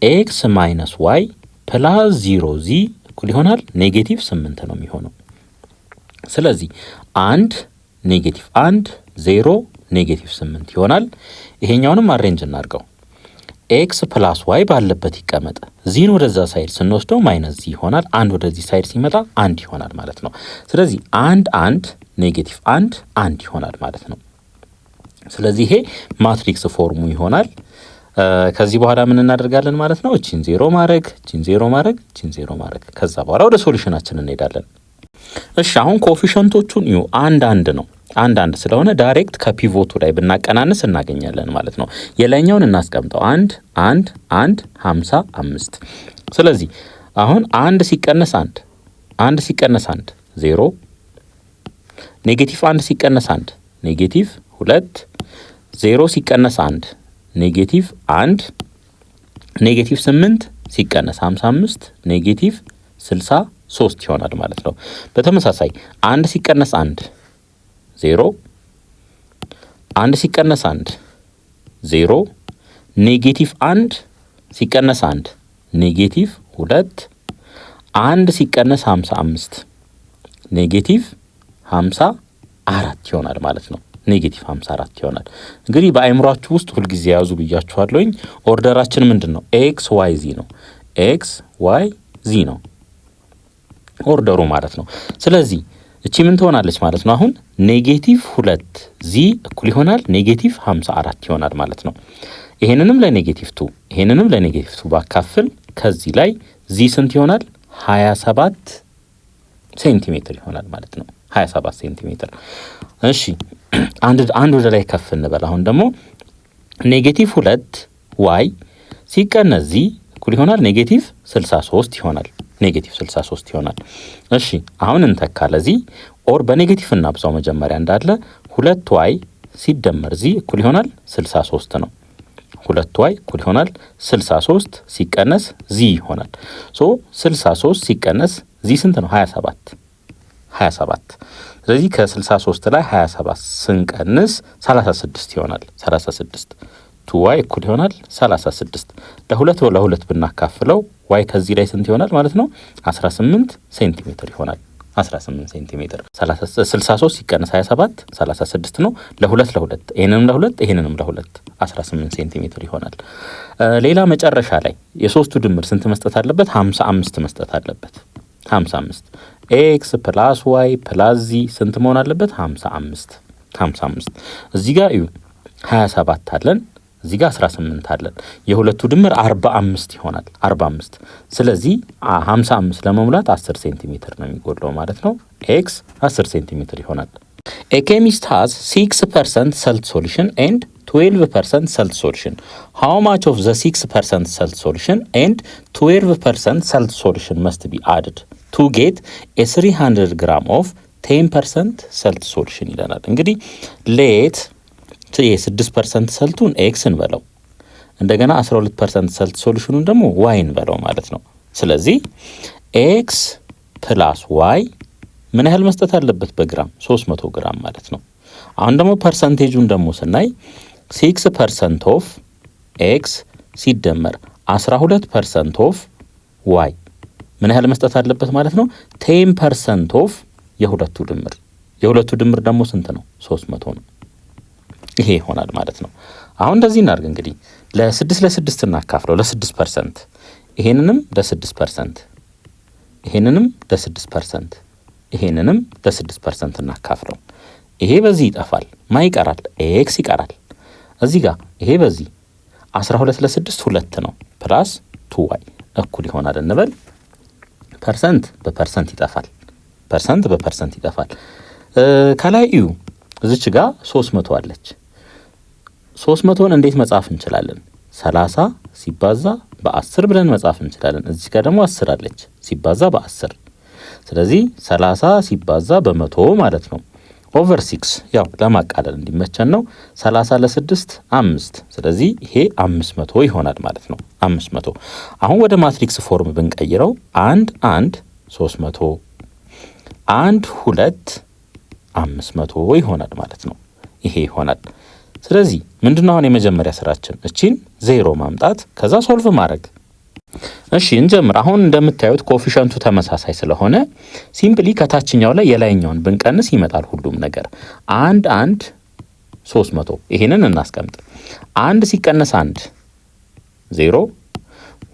ኤክስ ማይነስ ዋይ ፕላስ 0 ዚ እኩል ይሆናል ኔጌቲቭ 8 ነው የሚሆነው። ስለዚህ 1 ኔጌቲቭ 1 0 ኔጌቲቭ 8 ይሆናል። ይሄኛውንም አሬንጅ እናድርገው። ኤክስ ፕላስ ዋይ ባለበት ይቀመጥ። ዚን ወደዛ ሳይድ ስንወስደው ማይነስ ዚ ይሆናል። 1 ወደዚህ ሳይድ ሲመጣ 1 ይሆናል ማለት ነው። ስለዚህ 1 ኔጌቲቭ 1 ይሆናል ማለት ነው። ስለዚህ ይሄ ማትሪክስ ፎርሙ ይሆናል። ከዚህ በኋላ ምን እናደርጋለን ማለት ነው? እቺን 0 ማድረግ፣ እቺን 0 ማድረግ፣ እቺን 0 ማድረግ። ከዛ በኋላ ወደ ሶሉሽናችን እንሄዳለን። እሺ አሁን ኮኤፊሸንቶቹን እዩ። 1 ነው። 1 ስለሆነ ዳይሬክት ከፒቮቱ ላይ ብናቀናንስ እናገኛለን ማለት ነው። የላይኛውን እናስቀምጠው 1 55። ስለዚህ አሁን 1 ሲቀነስ 1 0 ኔጌቲቭ 1 ሲቀነስ 1 ኔጌቲቭ 2 0 ሲቀነስ 1 ኔጌቲቭ 1 ኔጌቲቭ 8 ሲቀነስ 55 ኔጌቲቭ 63 ይሆናል ማለት ነው። በተመሳሳይ 1 ሲቀነስ 1 0 1 ሲቀነስ 1 0 ኔጌቲቭ 1 ሲቀነስ 1 ኔጌቲቭ 2 1 ሲቀነስ 55 ኔጌቲቭ 54 ይሆናል ማለት ነው። ኔጌቲቭ 54 ይሆናል። እንግዲህ በአይምሯችሁ ውስጥ ሁልጊዜ ያዙ ብያችኋለሁኝ። ኦርደራችን ምንድን ነው? ኤክስ ዋይ ዚ ነው። ኤክስ ዋይ ዚ ነው ኦርደሩ ማለት ነው። ስለዚህ እቺ ምን ትሆናለች ማለት ነው? አሁን ኔጌቲቭ 2 ዚ እኩል ይሆናል ኔጌቲቭ 54 ይሆናል ማለት ነው። ይሄንንም ለኔጌቲቭ 2 ይሄንንም ለኔጌቲቭ 2 ባካፍል ከዚህ ላይ ዚ ስንት ይሆናል? 27 ሴንቲሜትር ይሆናል ማለት ነው። 27 ሴንቲሜትር። እሺ አንድ ወደ ላይ ከፍ እንበል። አሁን ደግሞ ኔጌቲቭ 2 ዋይ ሲቀነስ ዚ እኩል ይሆናል ኔጌቲቭ 63 ይሆናል። ኔጌቲቭ 63 ይሆናል። እሺ አሁን እንተካ ለዚህ ኦር በኔጌቲቭ እናብዛው መጀመሪያ እንዳለ 2 ዋይ ሲደመር ዚ እኩል ይሆናል 63 ነው። 2 ዋይ እኩል ይሆናል 63 ሲቀነስ ዚ ይሆናል። ሶ 63 ሲቀነስ ዚ ስንት ነው? 27። ስለዚህ ከ63 ላይ 27 ስንቀንስ 36 ይሆናል። 36 2 ዋይ እኩል ይሆናል 36። ለሁለት ብናካፍለው ዋይ ከዚህ ላይ ስንት ይሆናል ማለት ነው? 18 ሴንቲሜትር ይሆናል። 18 ሴንቲሜትር 63 ሲቀነስ 27 36 ነው። ለሁለት ይሄንንም ለሁለት 18 ሴንቲሜትር ይሆናል። ሌላ መጨረሻ ላይ የሶስቱ ድምር ስንት መስጠት አለበት? 55 መስጠት አለበት። 55 ኤክስ ፕላስ ዋይ ፕላስ ዚ ስንት መሆን አለበት? 55። እዚህ ጋር እዩ 27 አለን፣ እዚህ ጋር 18 አለን። የሁለቱ ድምር 45 ይሆናል። 45 ስለዚህ 55 ለመሙላት 10 ሴንቲሜትር ነው የሚጎድለው ማለት ነው። ኤክስ 10 ሴንቲሜትር ይሆናል። A chemist has 6% salt solution and 12% salt solution. How much of the 6% salt solution and 12% salt solution must be added to get a 300 gram of 10% salt solution ይለናል። እንግዲህ ሌት የ6% ሰልቱን ኤክስ እንበለው፣ እንደገና 12% ሰልት ሶሉሽኑን ደግሞ ዋይ እንበለው ማለት ነው። ስለዚህ ኤክስ ፕላስ ዋይ ምን ያህል መስጠት አለበት? በግራም 300 ግራም ማለት ነው። አሁን ደግሞ ፐርሰንቴጁን ደግሞ ስናይ 6% ኦፍ ኤክስ ሲደመር 12% ኦፍ ዋይ ምን ያህል መስጠት አለበት ማለት ነው? 10% ኦፍ የሁለቱ ድምር ደግሞ ስንት ነው? 300 ነው። ይሄ ይሆናል ማለት ነው። አሁን እንደዚህ እናድርግ እንግዲህ ለ6 እናካፍለው ለ6%፣ ይሄንንም ለ6%፣ ይሄንንም ለ6%፣ ይሄንንም ለ6% እናካፍለው። ይሄ በዚህ ይጠፋል፣ ማ ይቀራል? ኤክስ ይቀራል። እዚህ ጋር ይሄ በዚህ 12 ለ6 2 ነው ፕላስ 2y እኩል ይሆናል እንበል። ፐርሰንት በፐርሰንት ይጠፋል። ከላይ እዩ እዚች ጋር 300 አለች። 300ን እንዴት መጻፍ እንችላለን? 30 ሲባዛ በ10 ብለን መጻፍ እንችላለን። እዚህ ጋር ደግሞ 10 አለች ሲባዛ በ10። ስለዚህ 30 ሲባዛ በ100 ማለት ነው። ኦቨር 6 ያው ለማቃለል እንዲመቸን ነው። 30 ለ6 5። ስለዚህ ይሄ 500 ይሆናል ማለት ነው። 500 አሁን ወደ ማትሪክስ ፎርም ብንቀይረው 1 1 300 1 2 500 ይሆናል ማለት ነው። ይሄ ይሆናል። ስለዚህ ምንድነው አሁን የመጀመሪያ ስራችን? እቺን 0 ማምጣት ከዛ ሶልቭ ማድረግ። እሺ እንጀምር። አሁን እንደምታዩት ኮኤፊሻንቱ ተመሳሳይ ስለሆነ ሲምፕሊ ከታችኛው ላይ የላይኛውን ብንቀንስ ይመጣል ሁሉም ነገር። 1 1 300 ይሄንን እናስቀምጥ። 1 ሲቀነስ 1 0፣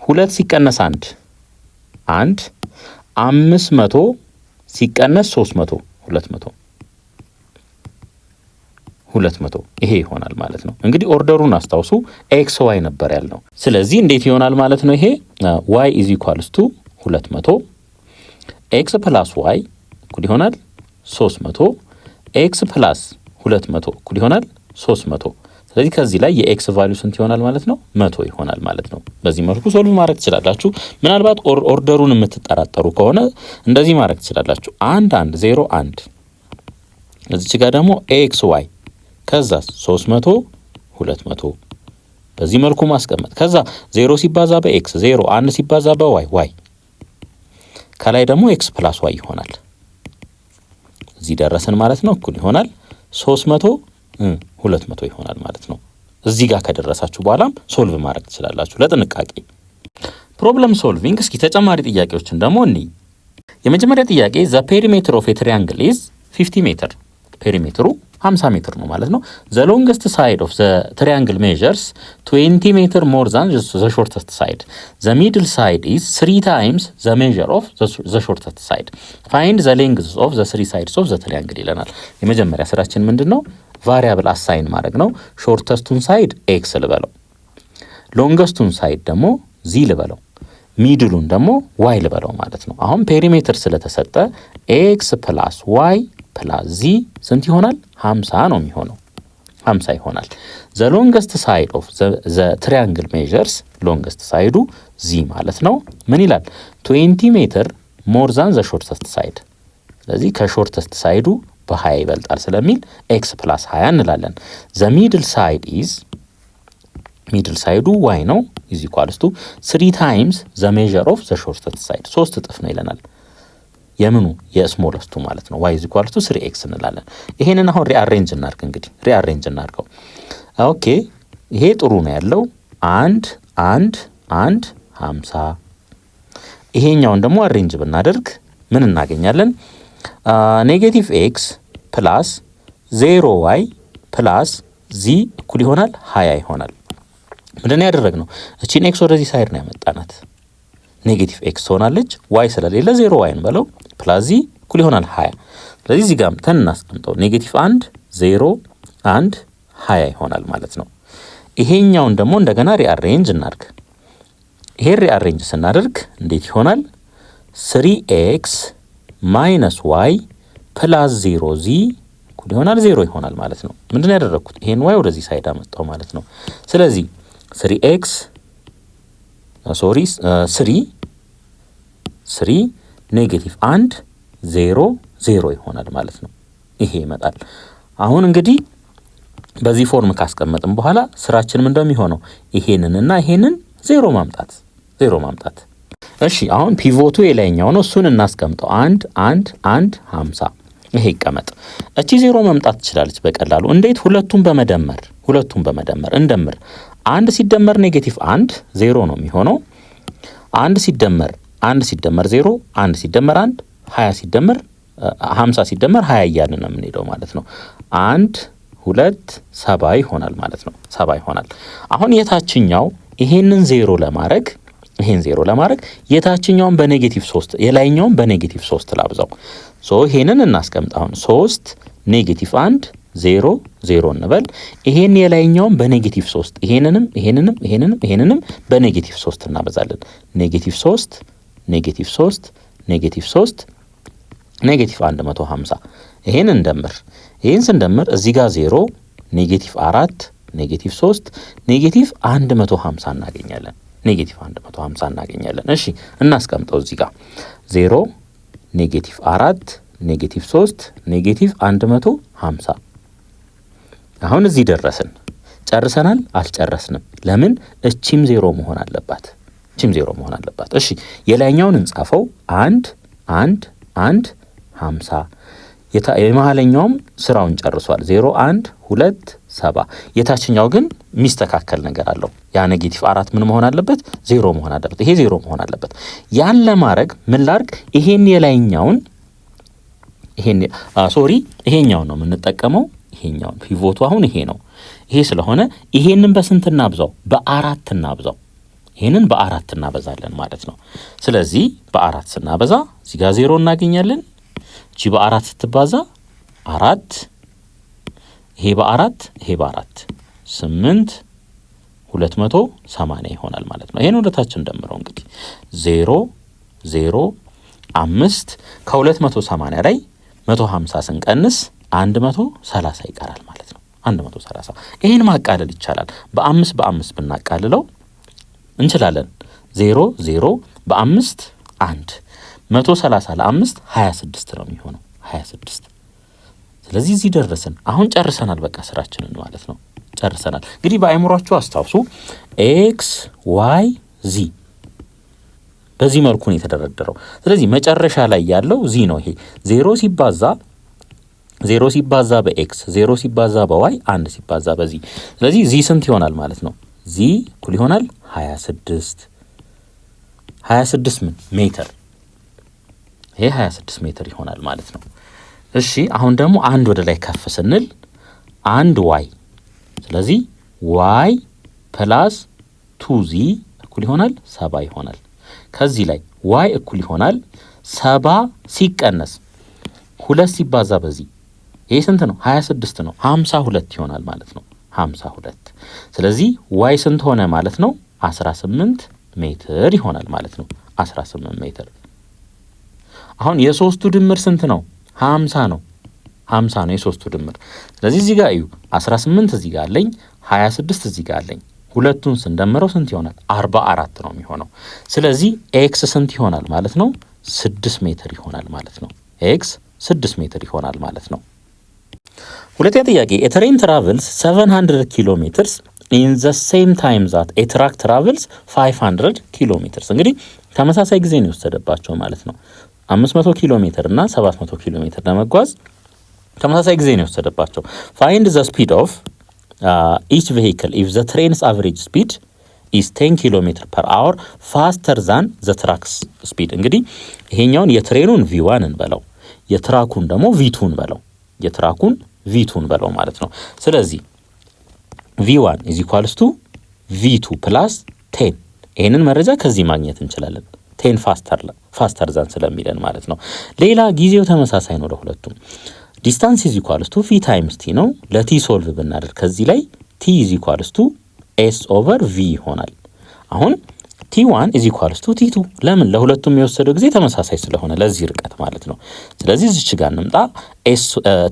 2 ሲቀነስ 1 1፣ 500 ሲቀነስ 300 200 ይሄ ይሆናል ማለት ነው። እንግዲህ ኦርደሩን አስታውሱ፣ ኤክስ ዋይ ነበር ያልነው። ስለዚህ እንዴት ይሆናል ማለት ነው? ይሄ y = 200 ኤክስ ፕላስ ዋይ እኩል ይሆናል 300 ኤክስ ፕላስ 200 እኩል ይሆናል 300። ስለዚህ ከዚህ ላይ የኤክስ ቫልዩ ስንት ይሆናል ማለት ነው? 100 ይሆናል ማለት ነው። በዚህ መልኩ ሶልቭ ማድረግ ትችላላችሁ። ምናልባት ኦርደሩን የምትጠራጠሩ ከሆነ እንደዚህ ማድረግ ትችላላችሁ። 1 1 0 1 እዚች ጋር ደግሞ ኤክስ ዋይ ከዛ 300 200 በዚህ መልኩ ማስቀመጥ። ከዛ 0 ሲባዛ በኤክስ 0፣ 1 ሲባዛ በዋይ ዋይ፣ ከላይ ደግሞ ኤክስ ፕላስ ዋይ ይሆናል። እዚህ ደረሰን ማለት ነው። እኩል ይሆናል 300 200 ይሆናል ማለት ነው። እዚህ ጋር ከደረሳችሁ በኋላም ሶልቭ ማድረግ ትችላላችሁ ለጥንቃቄ። ፕሮብለም ሶልቪንግ። እስኪ ተጨማሪ ጥያቄዎችን ደግሞ እንይ። የመጀመሪያ ጥያቄ ዘ ፔሪሜትር ኦፍ ኤ ትሪያንግል ኢዝ 50 ሜትር። ፔሪሜትሩ 50 ሜትር ነው ማለት ነው። ዘ ሎንገስት ሳይድ ኦፍ ዘ ትሪያንግል ሜዠርስ 20 ሜትር ሞር ዛን ዘ ሾርተስት ሳይድ። ዘ ሚድል ሳይድ ኢዝ 3 ታይምስ ዘ ሜዠር ኦፍ ዘ ሾርተስት ሳይድ። ፋይንድ ዘ ሌንግዝ ኦፍ ዘ 3 ሳይድስ ኦፍ ዘ ትሪያንግል ይለናል። የመጀመሪያ ስራችን ምንድነው? ቫሪያብል አሳይን ማድረግ ነው። ሾርተስቱን ሳይድ ኤክስ ልበለው፣ ሎንገስቱን ሳይድ ደግሞ ዚ ልበለው። ሚድሉን ደግሞ ዋይ ልበለው ማለት ነው። አሁን ፔሪሜትር ስለተሰጠ ኤክስ ፕላስ ዋይ ፕላስ ዚ ስንት ይሆናል? 50 ነው የሚሆነው። 50 ይሆናል። ዘ ሎንገስት ሳይድ ኦፍ ዘ ትሪያንግል ሜዠርስ ሎንገስት ሳይዱ ዚ ማለት ነው ምን ይላል? 20 ሜትር ሞር ዛን ዘ ሾርተስት ሳይድ። ስለዚህ ከሾርተስት ሳይዱ በ20 ይበልጣል ስለሚል ኤክስ ፕላስ 20 እንላለን። ዘ ሚድል ሳይድ ኢዝ ሚድል ሳይዱ ዋይ ነው ኢዝ ኢኳልስ ቱ 3 ታይምስ ዘ ሜዠር ኦፍ ዘ ሾርተስት ሳይድ 3 እጥፍ ነው ይለናል። የምኑ የስሞለስቱ ማለት ነው። ዋይ ኢዝ ኢኳልስ ቱ 3x እንላለን። ይሄንን አሁን ሪአሬንጅ እናድርግ። እንግዲህ ሪአሬንጅ እናድርገው። ኦኬ ይሄ ጥሩ ነው ያለው 1 1 1 50። ይሄኛውን ደግሞ አሬንጅ ብናደርግ ምን እናገኛለን? ኔጌቲቭ ኤክስ ፕላስ 0y ፕላስ ዚ እኩል ይሆናል 20 ይሆናል። ምንድነው ያደረግነው? እቺን ኤክስ ወደዚህ ሳይድ ነው ያመጣናት። ኔጌቲቭ ኤክስ ሆናለች። ዋይ ስለሌለ 0y እንበለው ፕላስ ዚ እኩል ይሆናል 20። ስለዚህ እዚህ ጋር ተን እናስቀምጠው። ኔጌቲቭ 1 0 1 20 ይሆናል ማለት ነው። ይሄኛውን ደግሞ እንደገና ሪአሬንጅ እናድርግ። ይሄ ሪአሬንጅ ስናደርግ እንዴት ይሆናል? 3x ማይነስ ዋይ ፕላስ 0z እኩል ይሆናል 0 ይሆናል ማለት ነው። ምንድነው ያደረኩት? ይሄን ዋይ ወደዚህ ሳይድ አመጣው ማለት ነው። ስለዚህ 3x 3 ኔጌቲቭ 1 0 0 ይሆናል ማለት ነው። ይሄ ይመጣል። አሁን እንግዲህ በዚህ ፎርም ካስቀመጥን በኋላ ስራችን ምንድነው የሚሆነው? ይሄንንና ይሄንን 0 ማምጣት። እሺ አሁን ፒቮቱ የላይኛው ነው፣ እሱን እናስቀምጠው። 1 1 1 50 ይሄ ይቀመጥ። እቺ 0 መምጣት ትችላለች በቀላሉ። እንዴት? ሁለቱም በመደመር እንደምር። 1 ሲደመር ኔጌቲቭ 1 0 ነው የሚሆነው። 1 ሲደመር 0 1 ሲደመር 1 20 ሲደመር 50 ሲደመር 20 እያልን ነው የምንሄደው ማለት ነው። 1 2 7 ይሆናል ማለት ነው። 7 ይሆናል። አሁን የታችኛው ይሄንን 0 ለማድረግ የታችኛውን በኔጌቲቭ 3 የላይኛውን በኔጌቲቭ 3 ላብዛው። ይሄንን እናስቀምጥ። አሁን 3 ኔጌቲቭ 1 0 0 እንበል። ይሄን የላይኛውን በኔጌቲቭ 3 ይሄንንም በኔጌቲቭ 3 እናበዛለን። ኔጌቲቭ 3 ኔጌቲቭ 3 ኔጌቲቭ 3 ኔጌቲቭ 150 ይሄን እንደምር። ይሄን ስንደምር እዚህ ጋር 0 ኔጌቲቭ 4 ኔጌቲቭ 3 ኔጌቲቭ 150 እናገኛለን። ኔጌቲቭ 150 እናገኛለን። እሺ እናስቀምጠው እዚህ ጋር 0 ኔጌቲቭ 4 ኔጌቲቭ 3 ኔጌቲቭ 150። አሁን እዚህ ደረስን። ጨርሰናል? አልጨረስንም። ለምን? እቺም 0 መሆን አለባት። እሺ የላይኛውን እንጻፈው 1 1 1 50። የመሃለኛውም ስራውን ጨርሷል። 0 1 2 7። የታችኛው ግን የሚስተካከል ነገር አለው። ያ ኔጌቲቭ 4 ምን መሆን አለበት? 0 መሆን አለበት። ይሄ 0 መሆን አለበት። ያን ለማድረግ ምን ላድርግ? ይሄን የላይኛውን ይሄኛውን ነው የምንጠቀመው። ይሄኛውን ፒቮቱ አሁን ይሄ ነው። ይሄ ስለሆነ ይሄንን በስንት እናብዛው? በ4 እናብዛው። ይሄንን በ4 እናበዛለን ማለት ነው። ስለዚህ በ4 ስናበዛ እዚህ ጋር 0 እናገኛለን። እቺ በ4 ስትባዛ 4 ይሄ በ4 8 280 ይሆናል ማለት ነው። ይሄን ወደታችን ደምረው እንግዲህ 0 0 5 ከ280 ላይ 150 ስንቀንስ 130 ይቀራል ማለት ነው። 130 ይሄን ማቃለል ይቻላል። በ5 ብናቃልለው እንችላለን። 0 0 በ5 1 130 ለ5 26 ነው የሚሆነው 26። ስለዚህ እዚህ ደረስን። አሁን ጨርሰናል። በቃ ስራችንን ማለት ነው ጨርሰናል። እንግዲህ በአይምሯችሁ አስታውሱ ኤክስ ዋይ ዚ በዚህ መልኩ ነው የተደረደረው። ስለዚህ መጨረሻ ላይ ያለው ዚ ነው። ይሄ 0 ሲባዛ በኤክስ 0 ሲባዛ በዋይ 1 ሲባዛ በዚ። ስለዚህ ዚ ስንት ይሆናል ማለት ነው? ዚ እኩል ይሆናል 26 ምን ሜትር። ይሄ 26 ሜትር ይሆናል ማለት ነው። እሺ አሁን ደግሞ አንድ ወደ ላይ ከፍ ስንል 1 ዋይ። ስለዚህ ዋይ ፕላስ 2ዚ እኩል ይሆናል 70 ይሆናል። ከዚህ ላይ ዋይ እኩል ይሆናል 70 ሲቀነስ 2 ሲባዛ በዚህ ይሄ ስንት ነው? 26 ነው። 52 ይሆናል ማለት ነው። 52። ስለዚህ ዋይ ስንት ሆነ ማለት ነው? 18 ሜትር ይሆናል ማለት ነው። 18 ሜትር። አሁን የሶስቱ ድምር ስንት ነው? 50 ነው። 50 ነው የሶስቱ ድምር። ስለዚህ እዚህ ጋር እዩ 18 እዚህ ጋር አለኝ፣ 26 እዚህ ጋር አለኝ። ሁለቱን ስንደምረው ስንት ይሆናል? 44 ነው የሚሆነው። ስለዚህ ኤክስ ስንት ይሆናል ማለት ነው? 6 ሜትር ይሆናል ማለት ነው። ኤክስ 6 ሜትር ይሆናል ማለት ነው። ሁለተኛ ጥያቄ a train travels 700 ኪሎ ሜትርስ in the same time that a truck travels 500 ኪሎ ሜትርስ። እንግዲህ ተመሳሳይ ጊዜ ነው የወሰደባቸው ማለት ነው። 500 ኪሎ ሜትር እና 700 ኪሎ ሜትር ለመጓዝ ተመሳሳይ ጊዜ ነው የወሰደባቸው። find the speed of each vehicle if the train's average speed is 10 km per hour faster than the truck's speed። እንግዲህ ይሄኛውን የትሬኑን v1 እንበለው፣ የትራኩን ደግሞ v2 እንበለው፣ የትራኩን v2 እንበለው ማለት ነው። ስለዚህ v1 is equals to v2 plus 10። ይሄንን መረጃ ከዚህ ማግኘት እንችላለን 10 faster than ስለሚለን ማለት ነው። ሌላ ጊዜው ተመሳሳይ ነው ለሁለቱም። ዲስታንስ is equals to v times t ነው። ለቲ ሶልቭ ብናደርግ ከዚህ ላይ t is equals to s over v ይሆናል። አሁን t1 is equals to t2 ለምን? ለሁለቱም የወሰደው ጊዜ ተመሳሳይ ስለሆነ ለዚህ ርቀት ማለት ነው። ስለዚህ እዚች ጋር እንምጣ።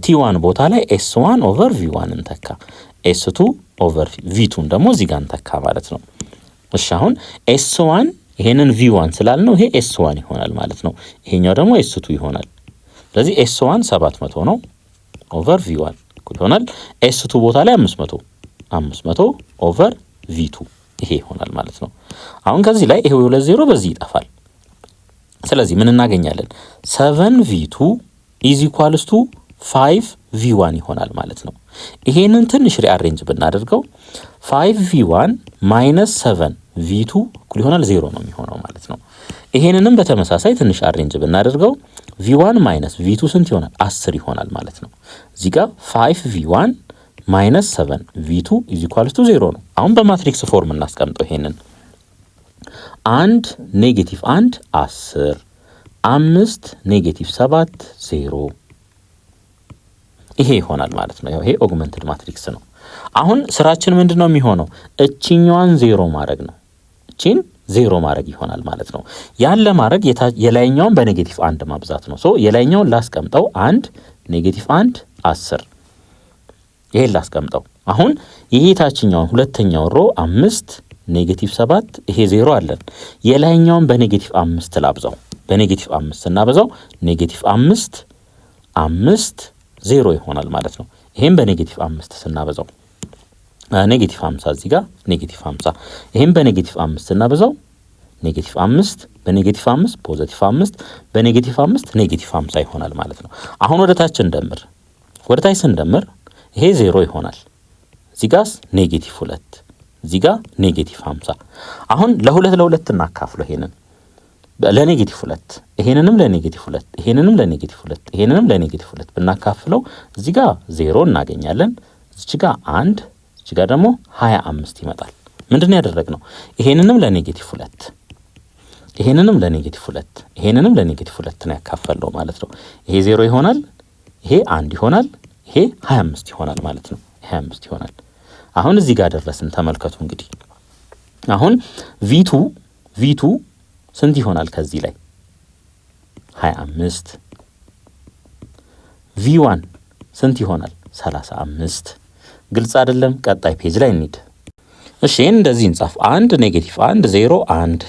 t1 ቦታ ላይ s1 over v1 እንተካ፣ s2 over v2 ደግሞ እዚህ ጋር እንተካ ማለት ነው። እሺ አሁን s1 ይሄንን v1 ስላልነው ይሄ s1 ይሆናል ማለት ነው። ይሄኛው ደግሞ s2 ይሆናል። ስለዚህ s1 700 ነው ኦቨር v1 እኩል ይሆናል s2 ቦታ ላይ 500 ኦቨር v2 ይሄ ይሆናል ማለት ነው። አሁን ከዚህ ላይ ይሄው 20 በዚህ ይጠፋል። ስለዚህ ምን እናገኛለን? 7v2 is equals to 5v1 ይሆናል ማለት ነው። ይሄንን ትንሽ ሪአሬንጅ ብናደርገው 5v1 minus 7v2 እኩል ይሆናል 0 ነው የሚሆነው ማለት ነው። ይሄንንም በተመሳሳይ ትንሽ አሬንጅ ብናደርገው v1 minus v2 ስንት ይሆናል? 10 ይሆናል ማለት ነው። እዚህ ጋር 5v1 minus 7v2 is equals to 0 ነው። አሁን በማትሪክስ ፎርም እናስቀምጠው ይሄንን 1 ኔጌቲቭ 1 10 5 ኔጌቲቭ 7 0 ይሄ ይሆናል ማለት ነው። ይሄ ኦግመንትድ ማትሪክስ ነው። አሁን ስራችን ምንድነው የሚሆነው? እቺኛዋን 0 ማድረግ ነው። እቺን 0 ማድረግ ይሆናል ማለት ነው። ያን ለማድረግ የላይኛውን በኔጌቲቭ 1 ማብዛት ነው። ሶ የላይኛውን ላስቀምጠው 1 ኔጌቲቭ 1 10 ይሄን ላስቀምጠው። አሁን ይሄ ታችኛውን ሁለተኛው ሮ 5 ኔጌቲቭ 7 ይሄ 0 አለን። የላይኛውን በኔጌቲቭ 5 ላብዛው። በኔጌቲቭ 5 እናበዛው ኔጌቲቭ 5 0 ይሆናል ማለት ነው። ይሄን በኔጌቲቭ 5 ስናበዛው ኔጌቲቭ 50 እዚህ ጋር ኔጌቲቭ 50 ይሄን በኔጌቲቭ 5 ስናበዛው ኔጌቲቭ 5 በኔጌቲቭ 5 ፖዚቲቭ 5 በኔጌቲቭ 5 ኔጌቲቭ 50 ይሆናል ማለት ነው። አሁን ወደ ታች እንደምር። ወደ ታች ስንደምር ይሄ 0 ይሆናል። እዚህ ጋርስ ኔጌቲቭ 2 እዚህ ጋር ኔጌቲቭ 50። አሁን ለሁለት እናካፍለው። ይሄንን ለኔጌቲቭ 2 ይሄንንም ለኔጌቲቭ 2 ይሄንንም ለኔጌቲቭ 2 ይሄንንም ለኔጌቲቭ 2 ብናካፍለው እዚህ ጋር 0 እናገኛለን። እዚህ ጋር 1 እዚህ ጋር ደግሞ 25 ይመጣል። ምንድነው ያደረግነው? ይሄንንም ለኔጌቲቭ 2 ይሄንንም ለኔጌቲቭ 2 ይሄንንም ለኔጌቲቭ 2 ነው ያካፈልነው ማለት ነው። ይሄ 0 ይሆናል፣ ይሄ 1 ይሆናል፣ ይሄ 25 ይሆናል ማለት ነው። 25 ይሆናል። አሁን እዚህ ጋር ደረስን። ተመልከቱ እንግዲህ አሁን v2 ስንት ይሆናል? ከዚህ ላይ 25 v1 ስንት ይሆናል? 35 ግልጽ አይደለም? ቀጣይ ፔጅ ላይ እንሂድ። እሺ እንደዚህ እንጻፍ። 1 ኔጌቲቭ 1 0 1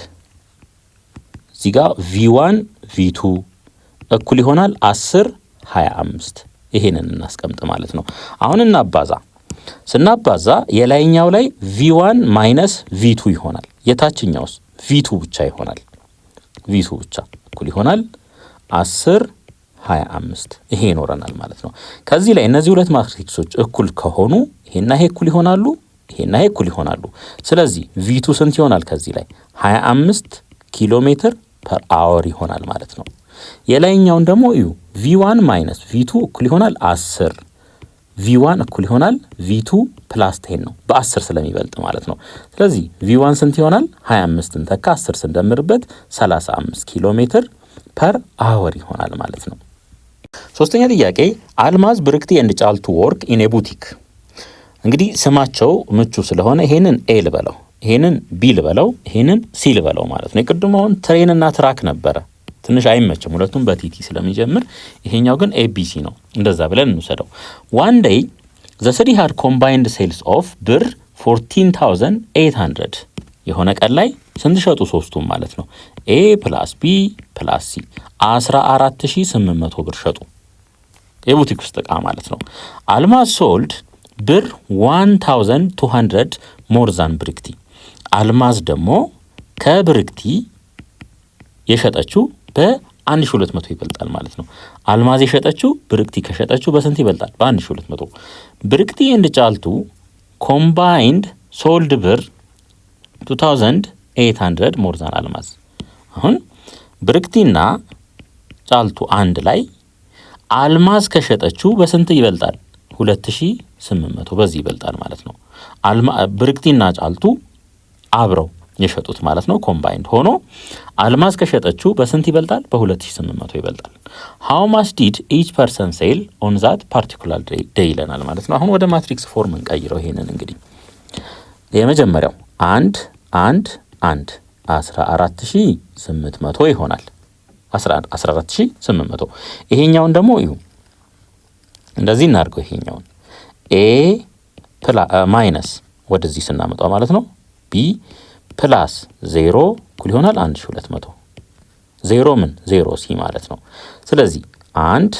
እዚህ ጋር v1 v2 እኩል ይሆናል 10 25 ይሄንን እናስቀምጥ ማለት ነው። አሁን እናባዛ። ስናባዛ የላይኛው ላይ v1 minus v2 ይሆናል። የታችኛውስ v2 ብቻ ይሆናል። v2 ብቻ እኩል ይሆናል 10 25 ይሄ ይኖረናል ማለት ነው። ከዚህ ላይ እነዚህ ሁለት ማትሪክሶች እኩል ከሆኑ ይሄና ይሄ እኩል ይሆናሉ፣ ይሄና ይሄ እኩል ይሆናሉ። ስለዚህ v2 ስንት ይሆናል? ከዚህ ላይ 25 ኪሎ ሜትር ፐር አወር ይሆናል ማለት ነው። የላይኛውን ደግሞ እዩ v1 minus v2 እኩል ይሆናል 10 v1 እኩል ይሆናል v2 ፕላስ 10 ነው በ10 ስለሚበልጥ ማለት ነው። ስለዚህ v1 ስንት ይሆናል? 25ን ተካ 10 ስንደምርበት 35 ኪሎ ሜትር ፐር አወር ይሆናል ማለት ነው። ሶስተኛ ጥያቄ አልማዝ ብርክቲ ኤንድ ጫልቱ ወርክ ኢን ኤ ቡቲክ። እንግዲህ ስማቸው ምቹ ስለሆነ ይሄንን ኤ ልበለው። ይሄንን ቢ ልበለው ይሄንን ሲ ልበለው ማለት ነው። የቅድሙ አሁን ትሬንና ትራክ ነበረ ትንሽ አይመችም ሁለቱም በቲቲ ስለሚጀምር ይሄኛው ግን ኤቢሲ ነው እንደዛ ብለን እንውሰደው። one day the city had combined sales of ብር 14800 የሆነ ቀን ላይ ስንት ሸጡ ሶስቱም ማለት ነው ኤ ፕላስ ቢ ፕላስ ሲ 14800 ብር ሸጡ የቡቲክ ውስጥ ዕቃ ማለት ነው። አልማዝ ሶልድ ብር 1200 ሞር ዛን ብርክቲ አልማዝ ደግሞ ከብርክቲ የሸጠችው በ1200 ይበልጣል ማለት ነው። አልማዝ የሸጠችው ብርክቲ ከሸጠችው በስንት ይበልጣል? በ1200። ብርክቲ እንድ ጫልቱ ኮምባይንድ ሶልድ ብር 2800 ሞር ዛን አልማዝ። አሁን ብርክቲና ጫልቱ አንድ ላይ አልማዝ ከሸጠችው በስንት ይበልጣል? 2800 በዚህ ይበልጣል ማለት ነው። ብርክቲና ጫልቱ አብረው የሸጡት ማለት ነው ኮምባይንድ ሆኖ አልማዝ ከሸጠችው በስንት ይበልጣል? በ2800 ይበልጣል። how much did each person sell on that particular day ይለናል ማለት ነው። አሁን ወደ ማትሪክስ ፎርም እንቀይረው። ይሄንን እንግዲህ የመጀመሪያው 14800 ይሆናል 14800 ይሄኛውን ደግሞ እዩ እንደዚህ እናድርገው። ይሄኛውን ኤ ማይነስ ወደዚህ ስናመጣው ማለት ነው ቢ ፕላስ 0 እኩል ይሆናል 1200 0 ምን 0 ሲ ማለት ነው። ስለዚህ 1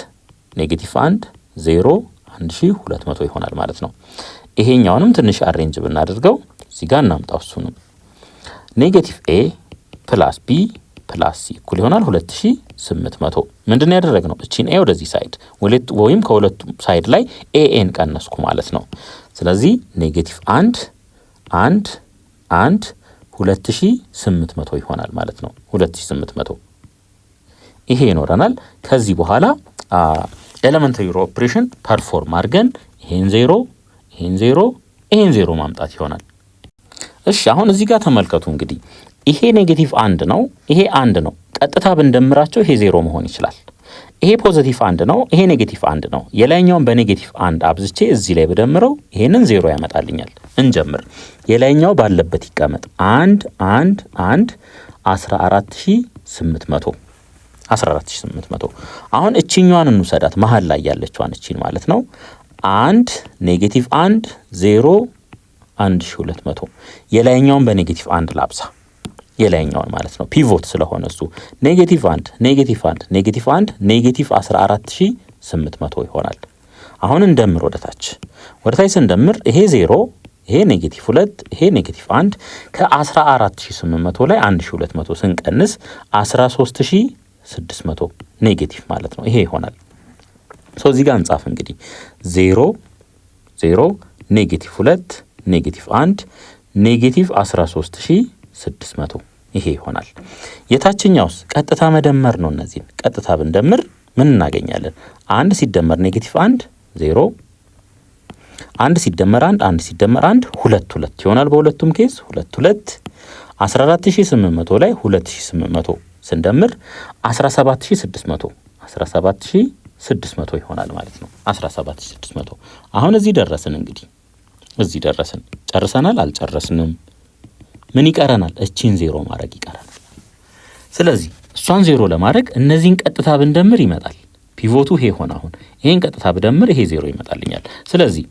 ኔጌቲቭ 1 0 1200 ይሆናል ማለት ነው። ይሄኛውንም ትንሽ አሬንጅ ብናደርገው እዚህ ጋር እናምጣው። እሱንም ኔጌቲቭ ኤ ፕላስ ቢ ፕላስ ሲ እኩል ይሆናል 2800 ምንድነው ያደረግነው? እቺን ኤ ወደዚህ ሳይድ ወይም ከሁለቱም ሳይድ ላይ ኤን ቀነስኩ ማለት ነው። ስለዚህ ኔጌቲቭ 1 2800 ይሆናል ማለት ነው። 2800 ይሄ ይኖረናል። ከዚህ በኋላ ኤሌመንተሪ ኦፕሬሽን ፐርፎርም አድርገን ይሄን 0 ማምጣት ይሆናል። እሺ አሁን እዚህ ጋር ተመልከቱ እንግዲህ ይሄ ኔጌቲቭ 1 ነው፣ ይሄ 1 ነው። ቀጥታ ብንደምራቸው ይሄ 0 መሆን ይችላል። ይሄ ፖዚቲቭ 1 ነው፣ ይሄ ኔጌቲቭ 1 ነው። የላይኛውን በኔጌቲቭ 1 አብዝቼ እዚህ ላይ በደምረው ይሄንን 0 ያመጣልኛል። እንጀምር። የላይኛው ባለበት ይቀመጥ 14800 አሁን እቺኛዋን እንውሰዳት መሃል ላይ ያለችዋን እቺን ማለት ነው 1 ኔጌቲቭ 1 0 1200 የላይኛውን በኔጌቲቭ 1 ላብዛ የላይኛውን ማለት ነው ፒቮት ስለሆነ እሱ ኔጌቲቭ 1 ኔጌቲቭ 1 ኔጌቲቭ 1 ኔጌቲቭ 14800 ይሆናል። አሁን እንደምር ወደታች ስንደምር ይሄ 0 ይሄ ኔጌቲቭ 2 ይሄ ኔጌቲቭ 1 ከ14800 ላይ 1200 ስንቀንስ 13600 ኔጌቲቭ ማለት ነው። ይሄ ይሆናል። እዚህ ጋር እንጻፍ እንግዲህ 0 0 ኔጌቲቭ 2 ኔጌቲቭ 1 ኔጌቲቭ 13600 ይሄ ይሆናል። የታችኛውስ ቀጥታ መደመር ነው። እነዚህን ቀጥታ ብንደምር ምን እናገኛለን? 1 ሲደመር ኔጌቲቭ 1 0 1 ሲደመር 1 ሲደመር 1 2 ይሆናል። በሁለቱም ኬዝ 2 14800 ላይ 2800 ስንደምር 17600 ይሆናል ማለት ነው። 17600 አሁን እዚህ ደረስን። እንግዲህ እዚህ ደረስን። ጨርሰናል? አልጨረስንም። ምን ይቀረናል? እቺን 0 ማድረግ ይቀረናል። ስለዚህ እሷን 0 ለማድረግ እነዚህን ቀጥታ ብንደምር ይመጣል። ፒቮቱ ይሄ ሆነ። አሁን ይሄን ቀጥታ ብደምር ይሄ 0 ይመጣልኛል። ስለዚህ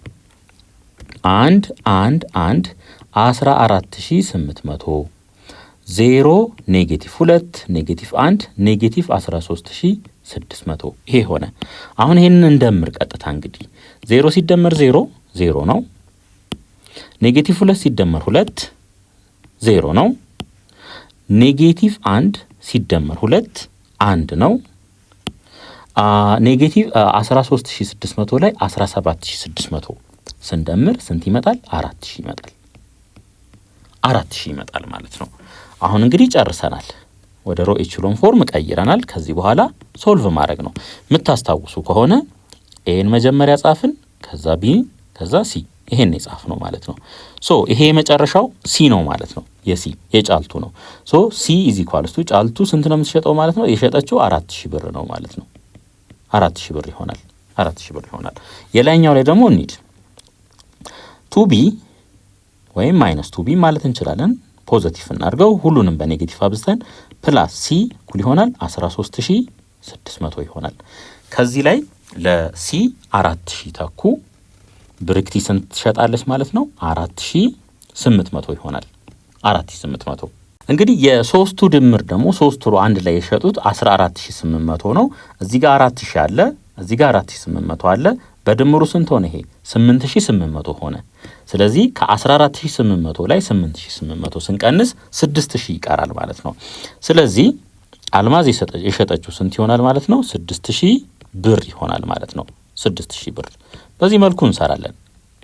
14800 0 ኔጌቲቭ 2 ኔጌቲቭ 1 ኔጌቲቭ 13600 ይሄ ሆነ። አሁን ይሄንን እንደምር ቀጥታ እንግዲህ 0 ሲደመር 0 ነው። ኔጌቲቭ 2 ሲደመር 2 0 ነው። ኔጌቲቭ 1 ሲደመር 2 1 ነው። ኔጌቲቭ 13600 ላይ 17600 ስንደምር ስንት ይመጣል? 4000 ይመጣል። 4000 ይመጣል ማለት ነው። አሁን እንግዲህ ጨርሰናል። ወደ ሮ ኤችሎን ፎርም ቀይረናል። ከዚህ በኋላ ሶልቭ ማድረግ ነው። የምታስታውሱ ከሆነ ኤን መጀመሪያ ጻፍን፣ ከዛ ቢ፣ ከዛ ሲ ይሄን የጻፍ ነው ማለት ነው። ይሄ የመጨረሻው ሲ ነው ማለት ነው። የሲ የጫልቱ ነው። ሲ ኢዝ ኢኳልስ ቱ ጫልቱ ስንት ነው የምትሸጠው ማለት ነው? የሸጠችው 4000 ብር ነው ማለት ነው። 4000 ብር ይሆናል። 4000 ብር ይሆናል። የላይኛው ላይ ደግሞ እንሂድ። ቱ ቢ ወይም -2b ማለት እንችላለን። ፖዚቲቭ እናድርገው። ሁሉንም በኔጌቲቭ አብዝተን ፕላስ ሲ እኩል ይሆናል 13600 ይሆናል። ከዚህ ላይ ለሲ 4000 ተኩ ብርክቲ ስንት ትሸጣለች ማለት ነው? 4800 ይሆናል። 4800 እንግዲህ የሶስቱ ድምር ደግሞ ሶስቱ አንድ ላይ የሸጡት 14800 ነው። እዚህ ጋር 4000 አለ፣ እዚህ ጋር 4800 አለ። በድምሩ ስንት ሆነ? ይሄ 8800 ሆነ። ስለዚህ ከ14800 ላይ 8800 ስንቀንስ 6000 ይቀራል ማለት ነው። ስለዚህ አልማዝ የሸጠችው ስንት ይሆናል ማለት ነው? 6000 ብር ይሆናል ማለት ነው። 6000 ብር። በዚህ መልኩ እንሰራለን።